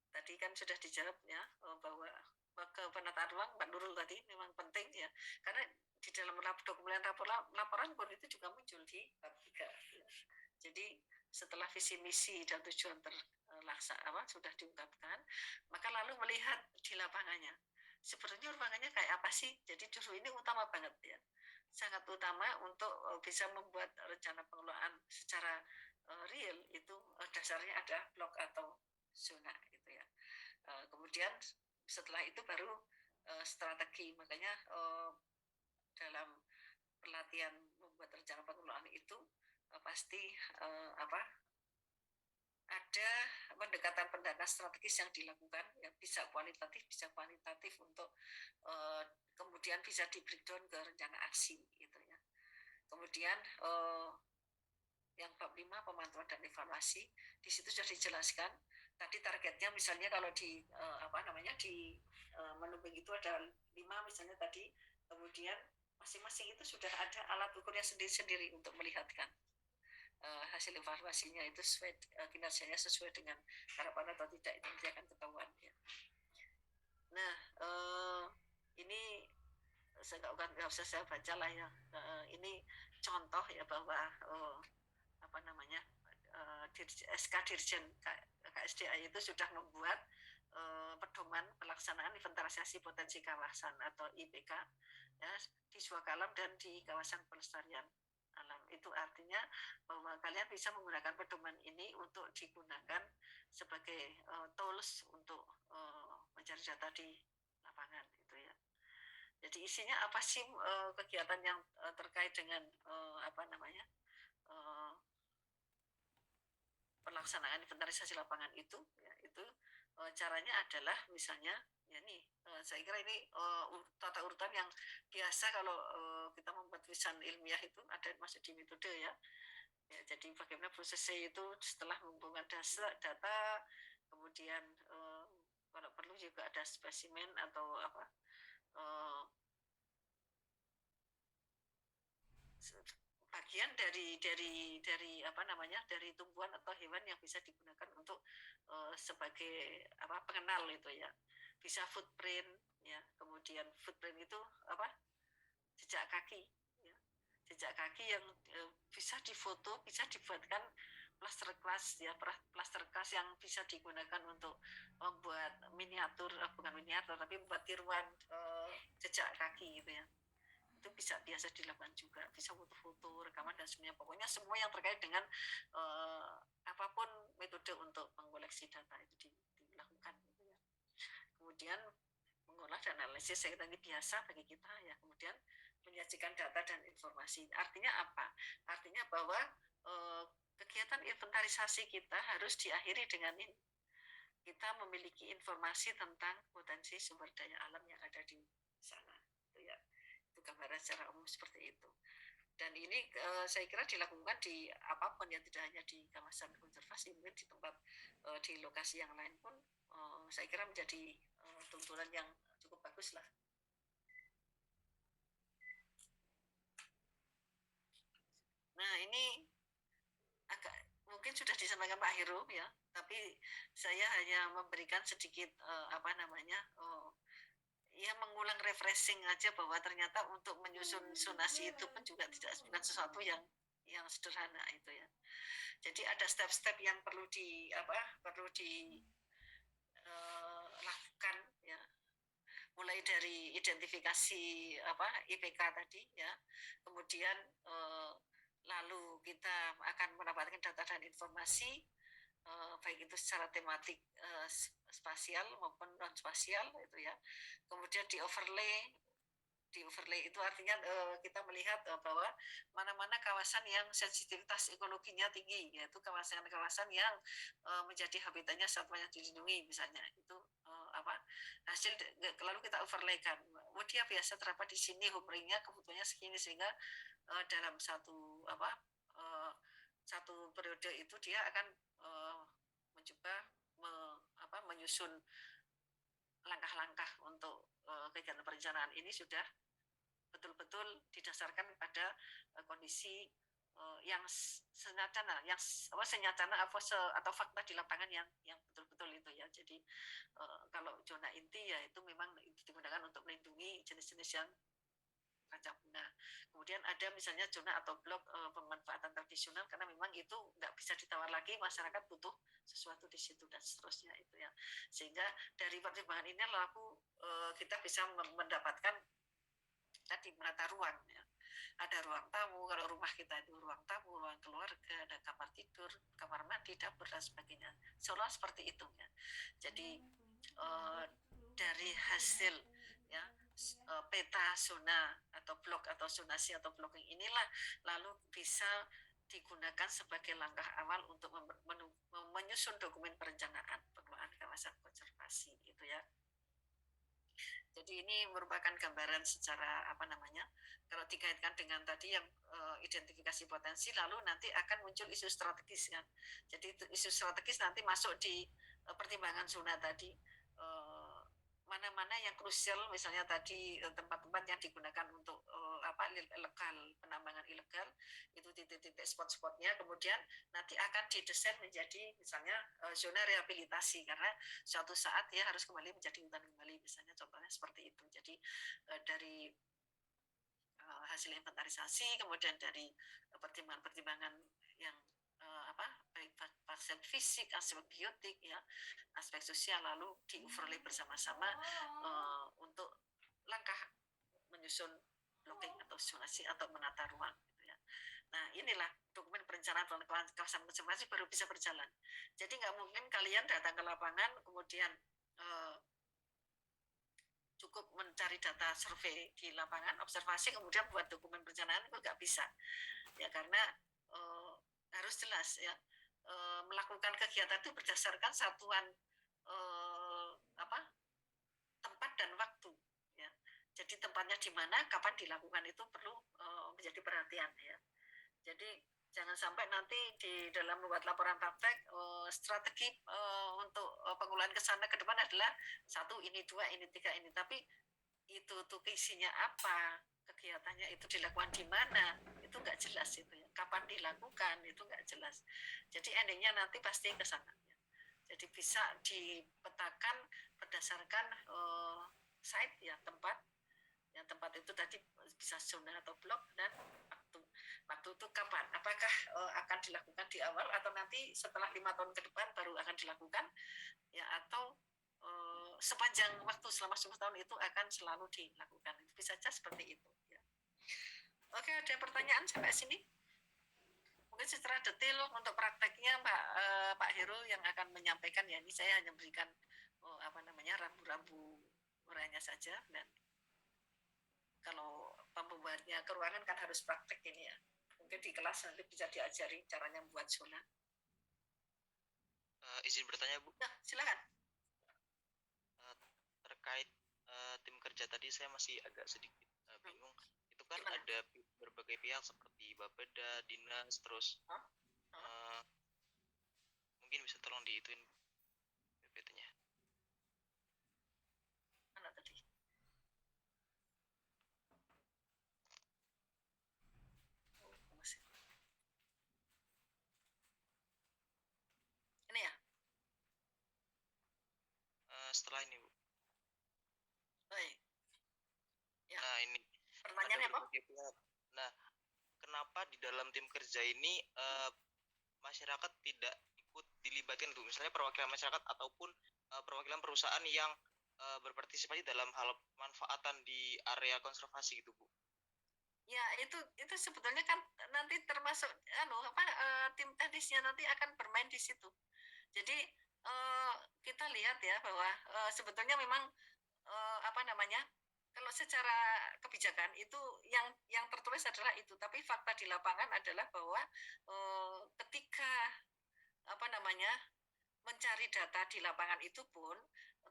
A: tadi kan sudah dijawab ya bahwa ke penataan ruang Mbak Nurul tadi memang penting ya, karena di dalam dokumen laporan pun itu juga muncul di bab 3 ya. Jadi setelah visi misi dan tujuan sudah diungkapkan, maka lalu melihat di lapangannya sebenarnya lapangannya kayak apa sih. Jadi justru ini utama banget ya, sangat utama untuk bisa membuat rencana pengelolaan secara real itu dasarnya ada blok atau zona gitu ya. Kemudian setelah itu baru strategi. Makanya dalam pelatihan membuat rencana pengelolaan itu pasti ada pendekatan strategis yang dilakukan ya, bisa kualitatif bisa kuantitatif untuk kemudian bisa di breakdown ke rencana aksi gitu ya. Kemudian yang bab 5 pemantauan dan evaluasi, di situ sudah dijelaskan tadi targetnya, misalnya kalau di di menumbing itu ada 5 misalnya tadi, kemudian masing-masing itu sudah ada alat ukurnya sendiri-sendiri untuk melihatkan hasil evaluasinya itu sesuai kinerjanya sesuai dengan harapan atau tidak, itu nanti akan ketahuan ya. Nah ini saya nggak usah saya baca lah ya, ini contoh ya bahwa SK Dirjen KSDA itu sudah membuat pedoman pelaksanaan inventarisasi potensi kawasan atau IPK ya, di Suakalam dan di kawasan pelestarian alam. Itu artinya bahwa kalian bisa menggunakan pedoman ini untuk digunakan sebagai tools untuk mencari data di lapangan itu ya. Jadi isinya apa sih kegiatan yang terkait dengan pelaksanaan inventarisasi lapangan itu ya, itu caranya adalah misalnya ya nih saya kira ini tata urutan yang biasa kalau kita membuat tulisan ilmiah itu ada masuk di metode ya. Ya, jadi bagaimana prosesnya itu setelah mengumpulkan data kemudian kalau perlu juga ada spesimen atau bagian dari dari tumbuhan atau hewan yang bisa digunakan untuk sebagai pengenal itu ya, bisa footprint ya, kemudian footprint itu jejak kaki ya. Jejak kaki yang bisa difoto, bisa dibuatkan plaster cast ya, plaster cast yang bisa digunakan untuk membuat miniatur, bukan miniatur tapi membuat tiruan jejak kaki gitu ya. Itu bisa biasa dilakukan juga, bisa foto-foto, rekaman dan semuanya, pokoknya semua yang terkait dengan apapun metode untuk mengoleksi data itu dilakukan gitu ya. Kemudian mengolah dan analisis saya tadi biasa bagi kita ya, kemudian menyajikan data dan informasi. Artinya apa? Artinya bahwa kegiatan inventarisasi kita harus diakhiri dengan ini. Kita memiliki informasi tentang potensi sumber daya alam yang ada di sana. Itu ya. Itu gambaran secara umum seperti itu. Dan ini saya kira dilakukan di apapun ya, tidak hanya di kawasan konservasi, mungkin di tempat di lokasi yang lain pun saya kira menjadi tuntunan yang cukup bagus lah. Nah ini agak mungkin sudah disampaikan Pak Heru ya, tapi saya hanya memberikan sedikit ya mengulang refreshing aja bahwa ternyata untuk menyusun zonasi itu pun juga bukan sesuatu yang sederhana itu ya. Jadi ada step-step yang perlu dilakukan ya. Mulai dari identifikasi IPK tadi ya. Kemudian lalu kita akan mendapatkan data dan informasi baik itu secara tematik spasial maupun non spasial itu ya. Kemudian di overlay itu artinya kita melihat bahwa mana-mana kawasan yang sensitivitas ekologinya tinggi, yaitu kawasan-kawasan yang menjadi habitatnya satwa yang dilindungi misalnya, itu hasil lalu kita overlaykan. Dia biasa terdapat di sini humringnya kebutuhannya segini, sehingga dalam satu periode itu dia akan mencoba menyusun langkah-langkah untuk kegiatan perencanaan ini sudah betul-betul didasarkan pada kondisi yang senyatana, atau fakta di lapangan yang betul-betul itu ya. Jadi kalau zona inti ya itu memang digunakan untuk melindungi jenis-jenis yang rancang punah. Kemudian ada misalnya zona atau blok pemanfaatan tradisional, karena memang itu nggak bisa ditawar lagi, masyarakat butuh sesuatu di situ dan seterusnya itu ya. Sehingga dari pertimbangan ini lalu kita bisa mendapatkan tadi menata ruang ya. Ada ruang tamu, kalau rumah kita itu ruang tamu, ruang keluarga, ada kamar tidur, kamar mandi, dapur dan sebagainya. Seolah seperti itu ya. Jadi dari hasil ya peta zona atau blok atau zonasi atau blocking inilah lalu bisa digunakan sebagai langkah awal untuk menyusun dokumen perencanaan pengelolaan kawasan konservasi itu ya. Jadi ini merupakan gambaran secara kalau dikaitkan dengan tadi yang identifikasi potensi, lalu nanti akan muncul isu strategis kan. Jadi isu strategis nanti masuk di pertimbangan zona tadi. Mana-mana yang krusial, misalnya tadi tempat-tempat yang digunakan untuk ilegal, penambangan ilegal, itu titik-titik spot-spotnya, kemudian nanti akan didesain menjadi misalnya zona rehabilitasi, karena suatu saat ya harus kembali menjadi hutan kembali, misalnya contohnya seperti itu. Jadi dari hasil inventarisasi, kemudian dari pertimbangan-pertimbangan yang baik aspek fisik, aspek biotik ya, aspek sosial, lalu di overlay bersama-sama untuk langkah menyusun blocking atau zonasi atau menata ruang gitu ya. Nah inilah dokumen perencanaan kawasan konservasi baru bisa berjalan. Jadi nggak mungkin kalian datang ke lapangan kemudian cukup mencari data survei di lapangan, observasi, kemudian buat dokumen perencanaan itu nggak bisa. Ya karena harus jelas ya, melakukan kegiatan itu berdasarkan satuan tempat dan waktu. Ya. Jadi tempatnya di mana, kapan dilakukan itu perlu menjadi perhatian ya. Jadi jangan sampai nanti di dalam membuat laporan praktek strategi untuk pengulahan ke sana ke depan adalah 1, ini 2, ini 3, ini, tapi itu tuh isinya apa, kegiatannya itu dilakukan di mana, itu nggak jelas itu ya. Kapan dilakukan itu nggak jelas. Jadi endingnya nanti pasti ke sana. Jadi bisa dipetakan berdasarkan site ya, tempat. Yang tempat itu tadi bisa zona atau blok, dan waktu. Waktu itu kapan? Apakah akan dilakukan di awal atau nanti setelah 5 tahun ke depan baru akan dilakukan? Ya, atau sepanjang waktu selama 10 tahun itu akan selalu dilakukan. Itu bisa saja seperti itu. Ya. Oke, ada pertanyaan sampai sini? Mungkin secara detail untuk prakteknya Pak Heru yang akan menyampaikan ya. Ini saya hanya memberikan rambu-rambu uraiannya saja, dan kalau pembuatnya ke ruangan kan harus praktek ini ya. Mungkin di kelas nanti bisa diajari caranya membuat zona.
D: Izin bertanya, Bu.
A: Ya, silakan.
D: Terkait tim kerja tadi saya masih agak sedikit bingung. Itu kan
A: Gimana?
D: ada berbagai pihak seperti Bapeda, Dinas, terus mungkin bisa tolong diituin PPT-nya.
A: Mana tadi? Ini ya?
D: Setelah ini, Bu.
A: Baik. Ya.
D: Nah, ini
A: Pertanyaannya apa?
D: Nah, kenapa di dalam tim kerja ini masyarakat tidak ikut dilibatkan tuh, misalnya perwakilan masyarakat ataupun perwakilan perusahaan yang berpartisipasi dalam hal pemanfaatan di area konservasi gitu, Bu?
A: Ya, itu sebetulnya kan nanti termasuk tim teknisnya nanti akan bermain di situ. Jadi kita lihat ya bahwa sebetulnya memang kalau secara kebijakan itu yang tertulis adalah itu, tapi fakta di lapangan adalah bahwa ketika mencari data di lapangan itu pun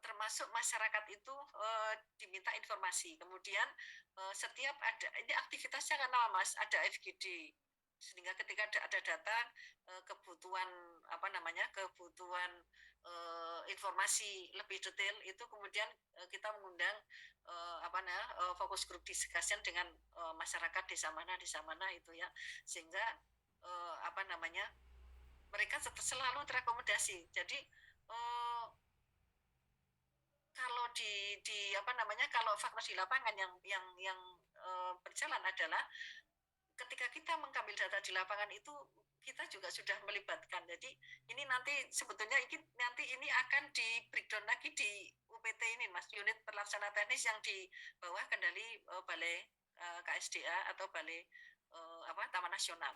A: termasuk masyarakat itu diminta informasi. Kemudian setiap ada ini aktivitasnya kan apa, Mas? Ada FGD. Sehingga ketika ada data kebutuhan kebutuhan informasi lebih detail itu kemudian kita mengundang fokus grup discussion dengan masyarakat desa mana itu ya, sehingga mereka selalu terakomodasi. Jadi kalau kalau fakta di lapangan yang berjalan adalah ketika kita mengambil data di lapangan itu kita juga sudah melibatkan. Jadi ini nanti sebetulnya ini akan di breakdown lagi di UPT ini, Mas, unit pelaksana teknis yang di bawah kendali Balai KSDA atau Balai Taman Nasional.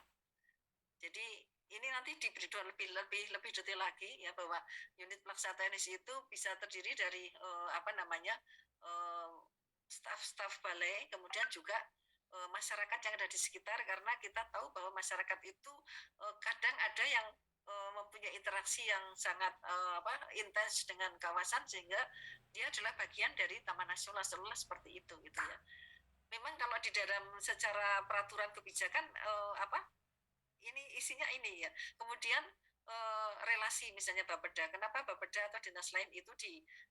A: Jadi ini nanti di breakdown lebih detail lagi ya, bahwa unit pelaksana teknis itu bisa terdiri dari staf balai, kemudian juga masyarakat yang ada di sekitar, karena kita tahu bahwa masyarakat itu kadang ada yang mempunyai interaksi yang sangat intens dengan kawasan, sehingga dia adalah bagian dari Taman Nasional seperti itu gitu ya. Memang kalau di dalam secara peraturan kebijakan ini isinya ini ya. Kemudian relasi misalnya Bapeda, kenapa Bapeda atau dinas lain itu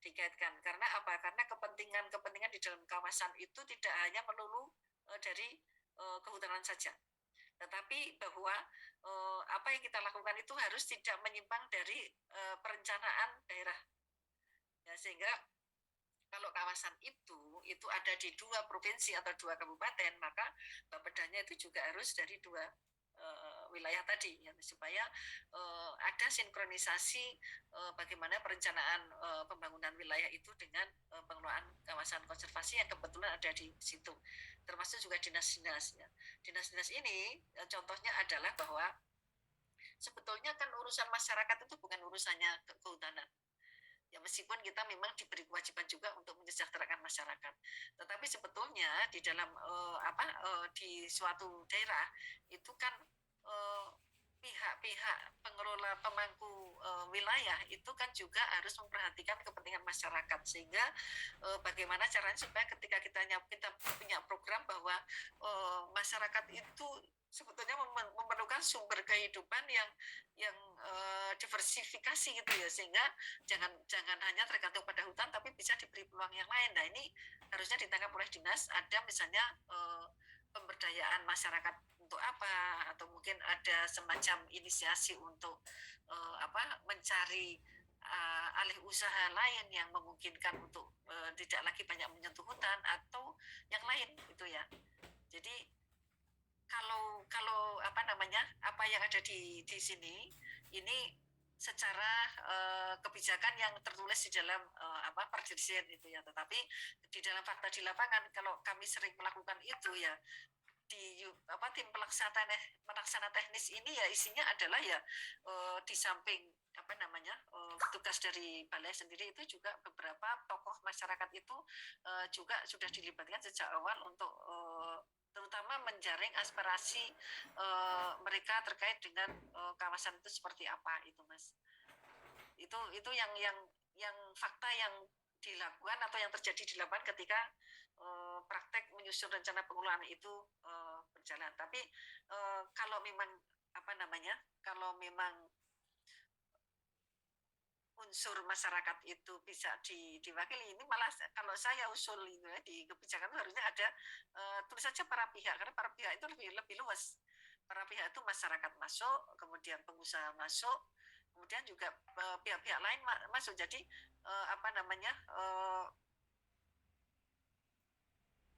A: dikaitkan? Karena apa? Karena kepentingan di dalam kawasan itu tidak hanya melulu dari kehutanan saja, tetapi bahwa apa yang kita lakukan itu harus tidak menyimpang dari perencanaan daerah. Ya, sehingga kalau kawasan itu ada di 2 provinsi atau 2 kabupaten, maka Bapedanya itu juga harus dari 2 wilayah tadi ya, supaya ada sinkronisasi bagaimana perencanaan pembangunan wilayah itu dengan pengelolaan kawasan konservasi yang kebetulan ada di situ, termasuk juga dinas-dinas ya. Dinas-dinas ini contohnya adalah bahwa sebetulnya kan urusan masyarakat itu bukan urusannya kehutanan, Ya meskipun kita memang diberi kewajiban juga untuk mensejahterakan masyarakat, tetapi sebetulnya di dalam di suatu daerah itu kan pihak-pihak pengelola pemangku wilayah itu kan juga harus memperhatikan kepentingan masyarakat, sehingga bagaimana caranya supaya ketika kita punya program bahwa masyarakat itu sebetulnya memerlukan sumber kehidupan yang diversifikasi gitu ya, sehingga jangan hanya tergantung pada hutan tapi bisa diberi peluang yang lain. Nah ini harusnya ditangkap oleh dinas, ada misalnya pemberdayaan masyarakat untuk apa, atau mungkin ada semacam inisiasi untuk mencari alih usaha lain yang memungkinkan untuk tidak lagi banyak menyentuh hutan atau yang lain itu ya. Jadi kalau apa yang ada di sini ini secara kebijakan yang tertulis di dalam perdirjen itu ya, tetapi di dalam fakta di lapangan kalau kami sering melakukan itu ya, di tim pelaksana teknis ini ya isinya adalah ya di samping tugas dari balai sendiri itu juga beberapa tokoh masyarakat itu juga sudah dilibatkan sejak awal untuk terutama menjaring aspirasi mereka terkait dengan kawasan itu seperti apa itu Mas. Itu yang fakta yang dilakukan atau yang terjadi di lapangan ketika praktek menyusun rencana pengelolaan itu berjalan. Tapi kalau memang kalau memang unsur masyarakat itu bisa diwakili, ini malah kalau saya usul itu di kebijakan itu harusnya ada tulis saja para pihak, karena para pihak itu lebih luas. Para pihak itu masyarakat masuk, kemudian pengusaha masuk, kemudian juga pihak-pihak lain masuk. Jadi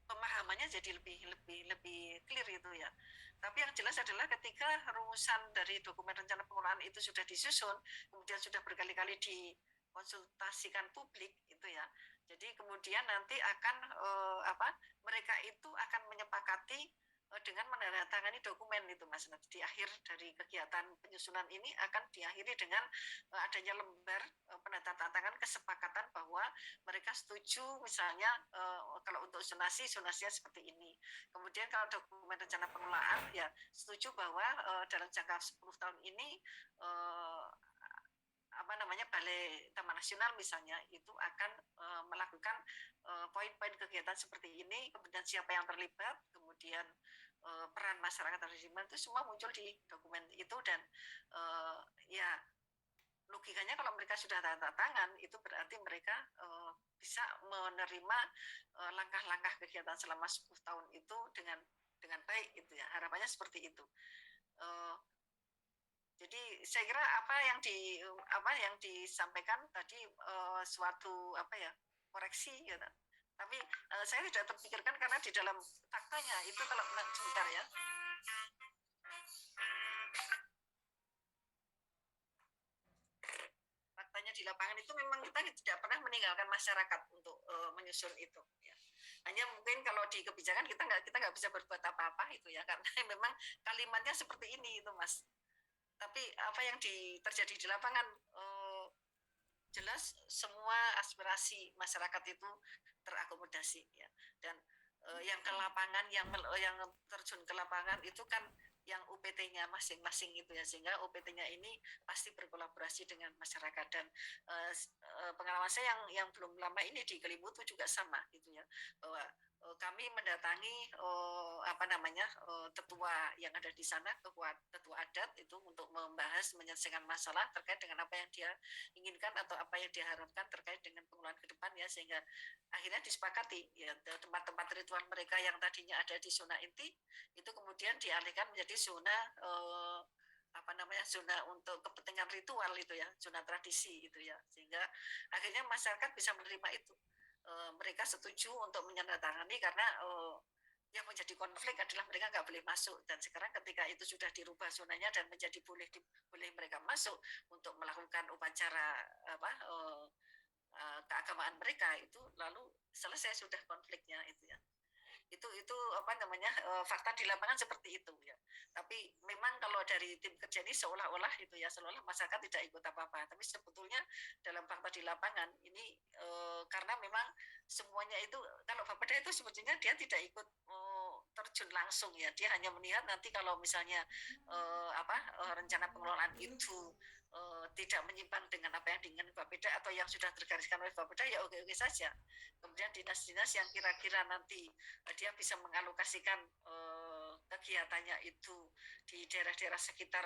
A: pemahamannya jadi lebih clear itu ya. Tapi yang jelas adalah ketika rumusan dari dokumen rencana pengelolaan itu sudah disusun, kemudian sudah berkali-kali dikonsultasikan publik itu ya. Jadi kemudian nanti akan mereka itu akan menyepakati dengan menandatangani dokumen itu Mas. Nanti di akhir dari kegiatan penyusunan ini akan diakhiri dengan adanya lembar penandatanganan kesepakatan bahwa mereka setuju misalnya kalau untuk zonasinya seperti ini. Kemudian kalau dokumen rencana pengelolaan ya setuju bahwa dalam jangka 10 tahun ini Balai Taman Nasional misalnya itu akan melakukan poin-poin kegiatan seperti ini, kemudian siapa yang terlibat, kemudian peran masyarakat terlibat, itu semua muncul di dokumen itu. Dan ya logikanya kalau mereka sudah tanda tangan itu berarti mereka bisa menerima langkah-langkah kegiatan selama 10 tahun itu dengan baik itu ya, harapannya seperti itu. Jadi saya kira apa yang disampaikan tadi suatu koreksi ya. Tapi saya tidak terpikirkan karena di dalam faktanya itu kalau sebentar ya. Faktanya di lapangan itu memang kita tidak pernah meninggalkan masyarakat untuk menyusun itu ya. Hanya mungkin kalau di kebijakan kita nggak bisa berbuat apa-apa itu ya, karena memang kalimatnya seperti ini itu Mas. Tapi apa yang terjadi di lapangan jelas semua aspirasi masyarakat itu terakomodasi ya. Dan yang ke lapangan yang terjun ke lapangan itu kan yang UPT-nya masing-masing itu ya, sehingga UPT-nya ini pasti berkolaborasi dengan masyarakat. Dan pengalaman saya yang belum lama ini di Kelimutu juga sama gitu ya, bahwa kami mendatangi tetua yang ada di sana, tetua adat itu untuk membahas menyelesaikan masalah terkait dengan apa yang dia inginkan atau apa yang diharapkan terkait dengan pengelolaan ke depan ya, sehingga akhirnya disepakati ya tempat-tempat ritual mereka yang tadinya ada di zona inti itu kemudian dialihkan menjadi zona zona untuk kepentingan ritual itu ya, zona tradisi itu ya, sehingga akhirnya masyarakat bisa menerima itu. Mereka setuju untuk menandatangani karena yang menjadi konflik adalah mereka nggak boleh masuk. Dan sekarang ketika itu sudah dirubah zonanya dan menjadi boleh mereka masuk untuk melakukan upacara keagamaan mereka, itu lalu selesai sudah konfliknya itu ya. Itu apa namanya, fakta di lapangan seperti itu ya. Tapi memang kalau dari tim kerja ini seolah-olah itu ya, seolah-olah masyarakat tidak ikut apa-apa. Tapi sebetulnya dalam fakta di lapangan ini karena memang semuanya itu kalau Bapeda itu sebetulnya dia tidak ikut terjun langsung ya. Dia hanya melihat nanti kalau misalnya rencana pengelolaan itu tidak menyimpang dengan apa yang diinginkan Bapeda atau yang sudah tergariskan oleh Bapeda ya oke-oke saja. Kemudian dinas-dinas yang kira-kira nanti dia bisa mengalokasikan kegiatannya itu di daerah-daerah sekitar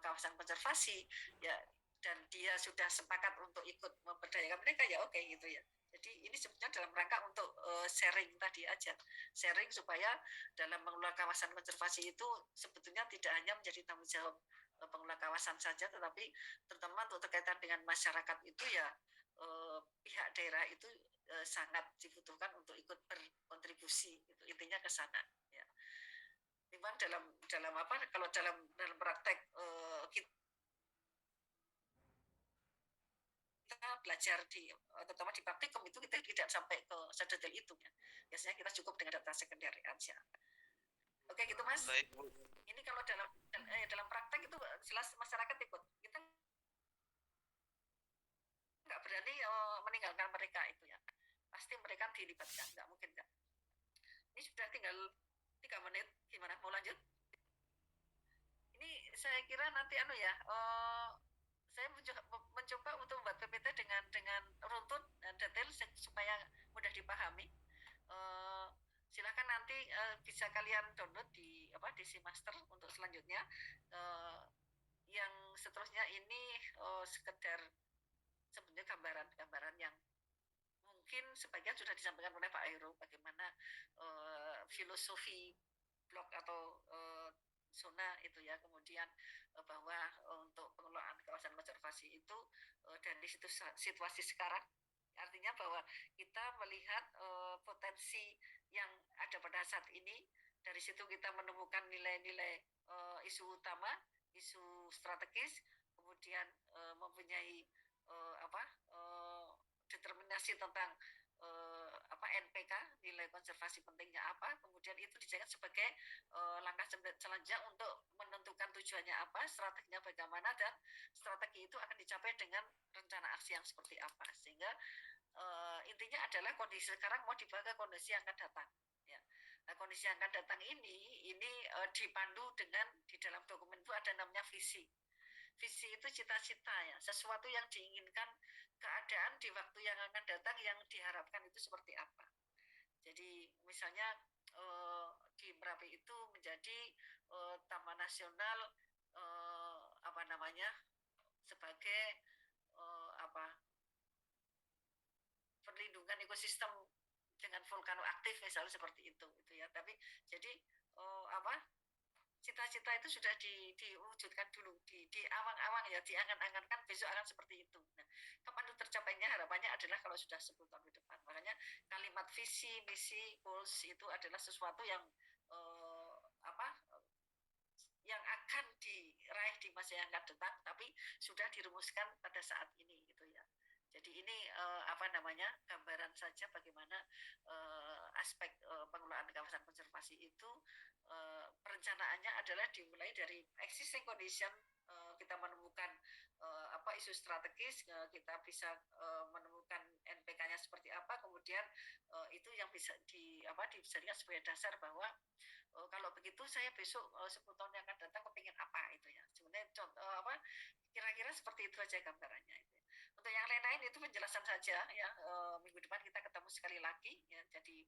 A: kawasan konservasi ya, dan dia sudah sepakat untuk ikut memberdayakan mereka ya oke gitu ya. Jadi ini sebetulnya dalam rangka untuk sharing tadi aja, sharing supaya dalam mengelola kawasan konservasi itu sebetulnya tidak hanya menjadi tanggung jawab pengelola kawasan saja, tetapi terutama untuk terkaitan dengan masyarakat itu ya pihak daerah itu sangat dibutuhkan untuk ikut berkontribusi, itu intinya ke sana ya. Memang dalam apa kalau dalam praktek kita belajar terutama di praktikum itu kita tidak sampai ke sedetail itu ya. Biasanya kita cukup dengan data sekunder aja. Oke gitu Mas.
D: Baik, Bu.
A: Ini kalau dalam praktek itu jelas masyarakat ikut. Kita nggak berani meninggalkan mereka itu ya. Pasti mereka dilibatkan, nggak mungkin nggak. Ini sudah tinggal 3 menit, gimana mau lanjut? Ini saya kira nanti saya mencoba untuk membuat PPT dengan runtut dan detail supaya mudah dipahami. Silakan nanti bisa kalian download di Simaster untuk selanjutnya. Yang seterusnya ini sekedar sebenarnya gambaran yang mungkin sebagian sudah disampaikan oleh Pak Airo bagaimana filosofi blok atau zona itu ya, kemudian bahwa untuk pengelolaan kawasan konservasi itu dari situasi sekarang artinya bahwa kita melihat potensi yang ada pada saat ini, dari situ kita menemukan nilai-nilai isu utama, isu strategis, kemudian mempunyai determinasi tentang NPK, nilai konservasi pentingnya apa, kemudian itu dijadikan sebagai langkah selanjutnya untuk menentukan tujuannya apa, strateginya bagaimana, dan strategi itu akan dicapai dengan rencana aksi yang seperti apa, sehingga intinya adalah kondisi sekarang mau dibawa ke kondisi yang akan datang ya. Nah, kondisi yang akan datang ini dipandu dengan di dalam dokumen itu ada namanya visi. Visi itu cita-cita ya, sesuatu yang diinginkan, keadaan di waktu yang akan datang yang diharapkan itu seperti apa. Jadi misalnya di Merapi itu menjadi taman nasional sebagai perlindungan ekosistem dengan vulkano aktif misalnya seperti itu ya. Tapi jadi cita-cita itu sudah diwujudkan dulu di awang-awang ya, diangan-angankan besok akan seperti itu. Nah, kapan itu tercapainya harapannya adalah kalau sudah 10 tahun ke depan. Makanya kalimat visi, misi, goals itu adalah sesuatu yang yang akan diraih di masa yang akan datang, tapi sudah dirumuskan pada saat ini gitu ya. Jadi ini gambaran saja bagaimana aspek pengelolaan kawasan konservasi itu perencanaannya adalah dimulai dari existing condition, kita menemukan isu strategis, kita bisa menemukan NPK-nya seperti apa, kemudian itu yang bisa dijadikan sebagai dasar bahwa kalau begitu saya besok 10 tahun yang akan datang kepingin apa itu ya. Sebenarnya kira-kira seperti itu aja gambarannya itu. Untuk yang lain-lain itu penjelasan saja ya. Minggu depan kita ketemu sekali lagi ya. Jadi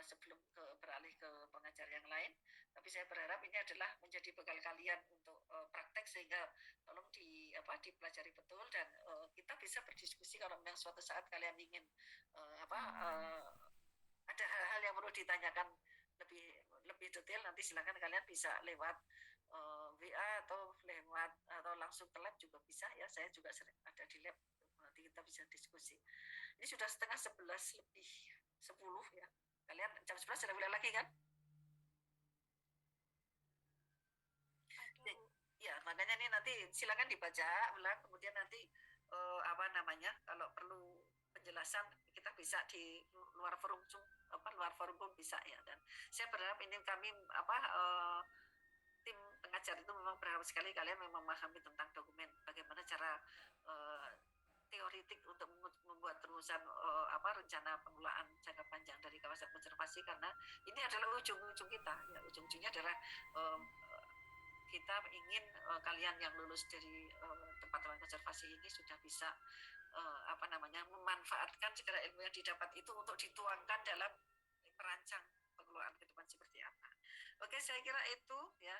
A: sebelum beralih ke pengajar yang lain, tapi saya berharap ini adalah menjadi bekal kalian untuk praktek, sehingga tolong dipelajari betul, dan kita bisa berdiskusi kalau memang suatu saat kalian ingin ada hal-hal yang perlu ditanyakan lebih detail, nanti silakan kalian bisa lewat WA atau langsung ke lab juga bisa ya. Saya juga sering ada di lab, nanti kita bisa diskusi. Ini sudah setengah 11 lebih 10 ya. Kalian jam 11 sudah mulai lagi kan? Ya, makanya ini nanti silakan dibaca ulang, kemudian nanti kalau perlu penjelasan kita bisa di luar forum luar forum pun bisa ya. Dan saya berharap ini kami tim pengajar itu memang berharap sekali kalian memang memahami tentang dokumen, bagaimana cara teoritik untuk membuat rumusan rencana pengelolaan jangka panjang dari kawasan konservasi, karena ini adalah ujung-ujung kita ya, ujung-ujungnya adalah kita ingin kalian yang lulus dari tempat konservasi ini sudah bisa memanfaatkan segala ilmu yang didapat itu untuk dituangkan dalam merancang pengelolaan ke depan seperti apa. Oke, saya kira itu ya,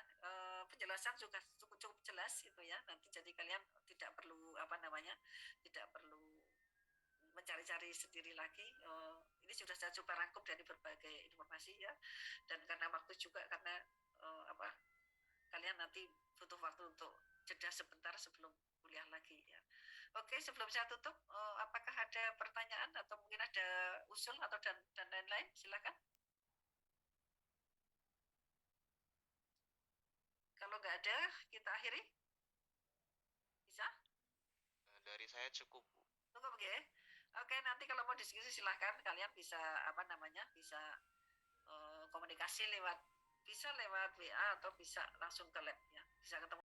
A: penjelasan juga cukup jelas itu ya. Nanti jadi kalian tidak perlu tidak perlu mencari-cari sendiri lagi. Ini sudah saya coba rangkum dari berbagai informasi ya. Dan karena waktu juga, karena kalian nanti butuh waktu untuk jeda sebentar sebelum kuliah lagi ya. Oke, sebelum saya tutup, apakah ada pertanyaan atau mungkin ada usul atau dan lain-lain? Silakan. Kalau nggak ada, kita akhiri. Bisa?
D: Dari saya cukup, Bu.
A: Cukup, oke. Oke, nanti kalau mau diskusi silahkan, kalian bisa bisa komunikasi lewat WA atau bisa langsung ke lab ya. Bisa ketemu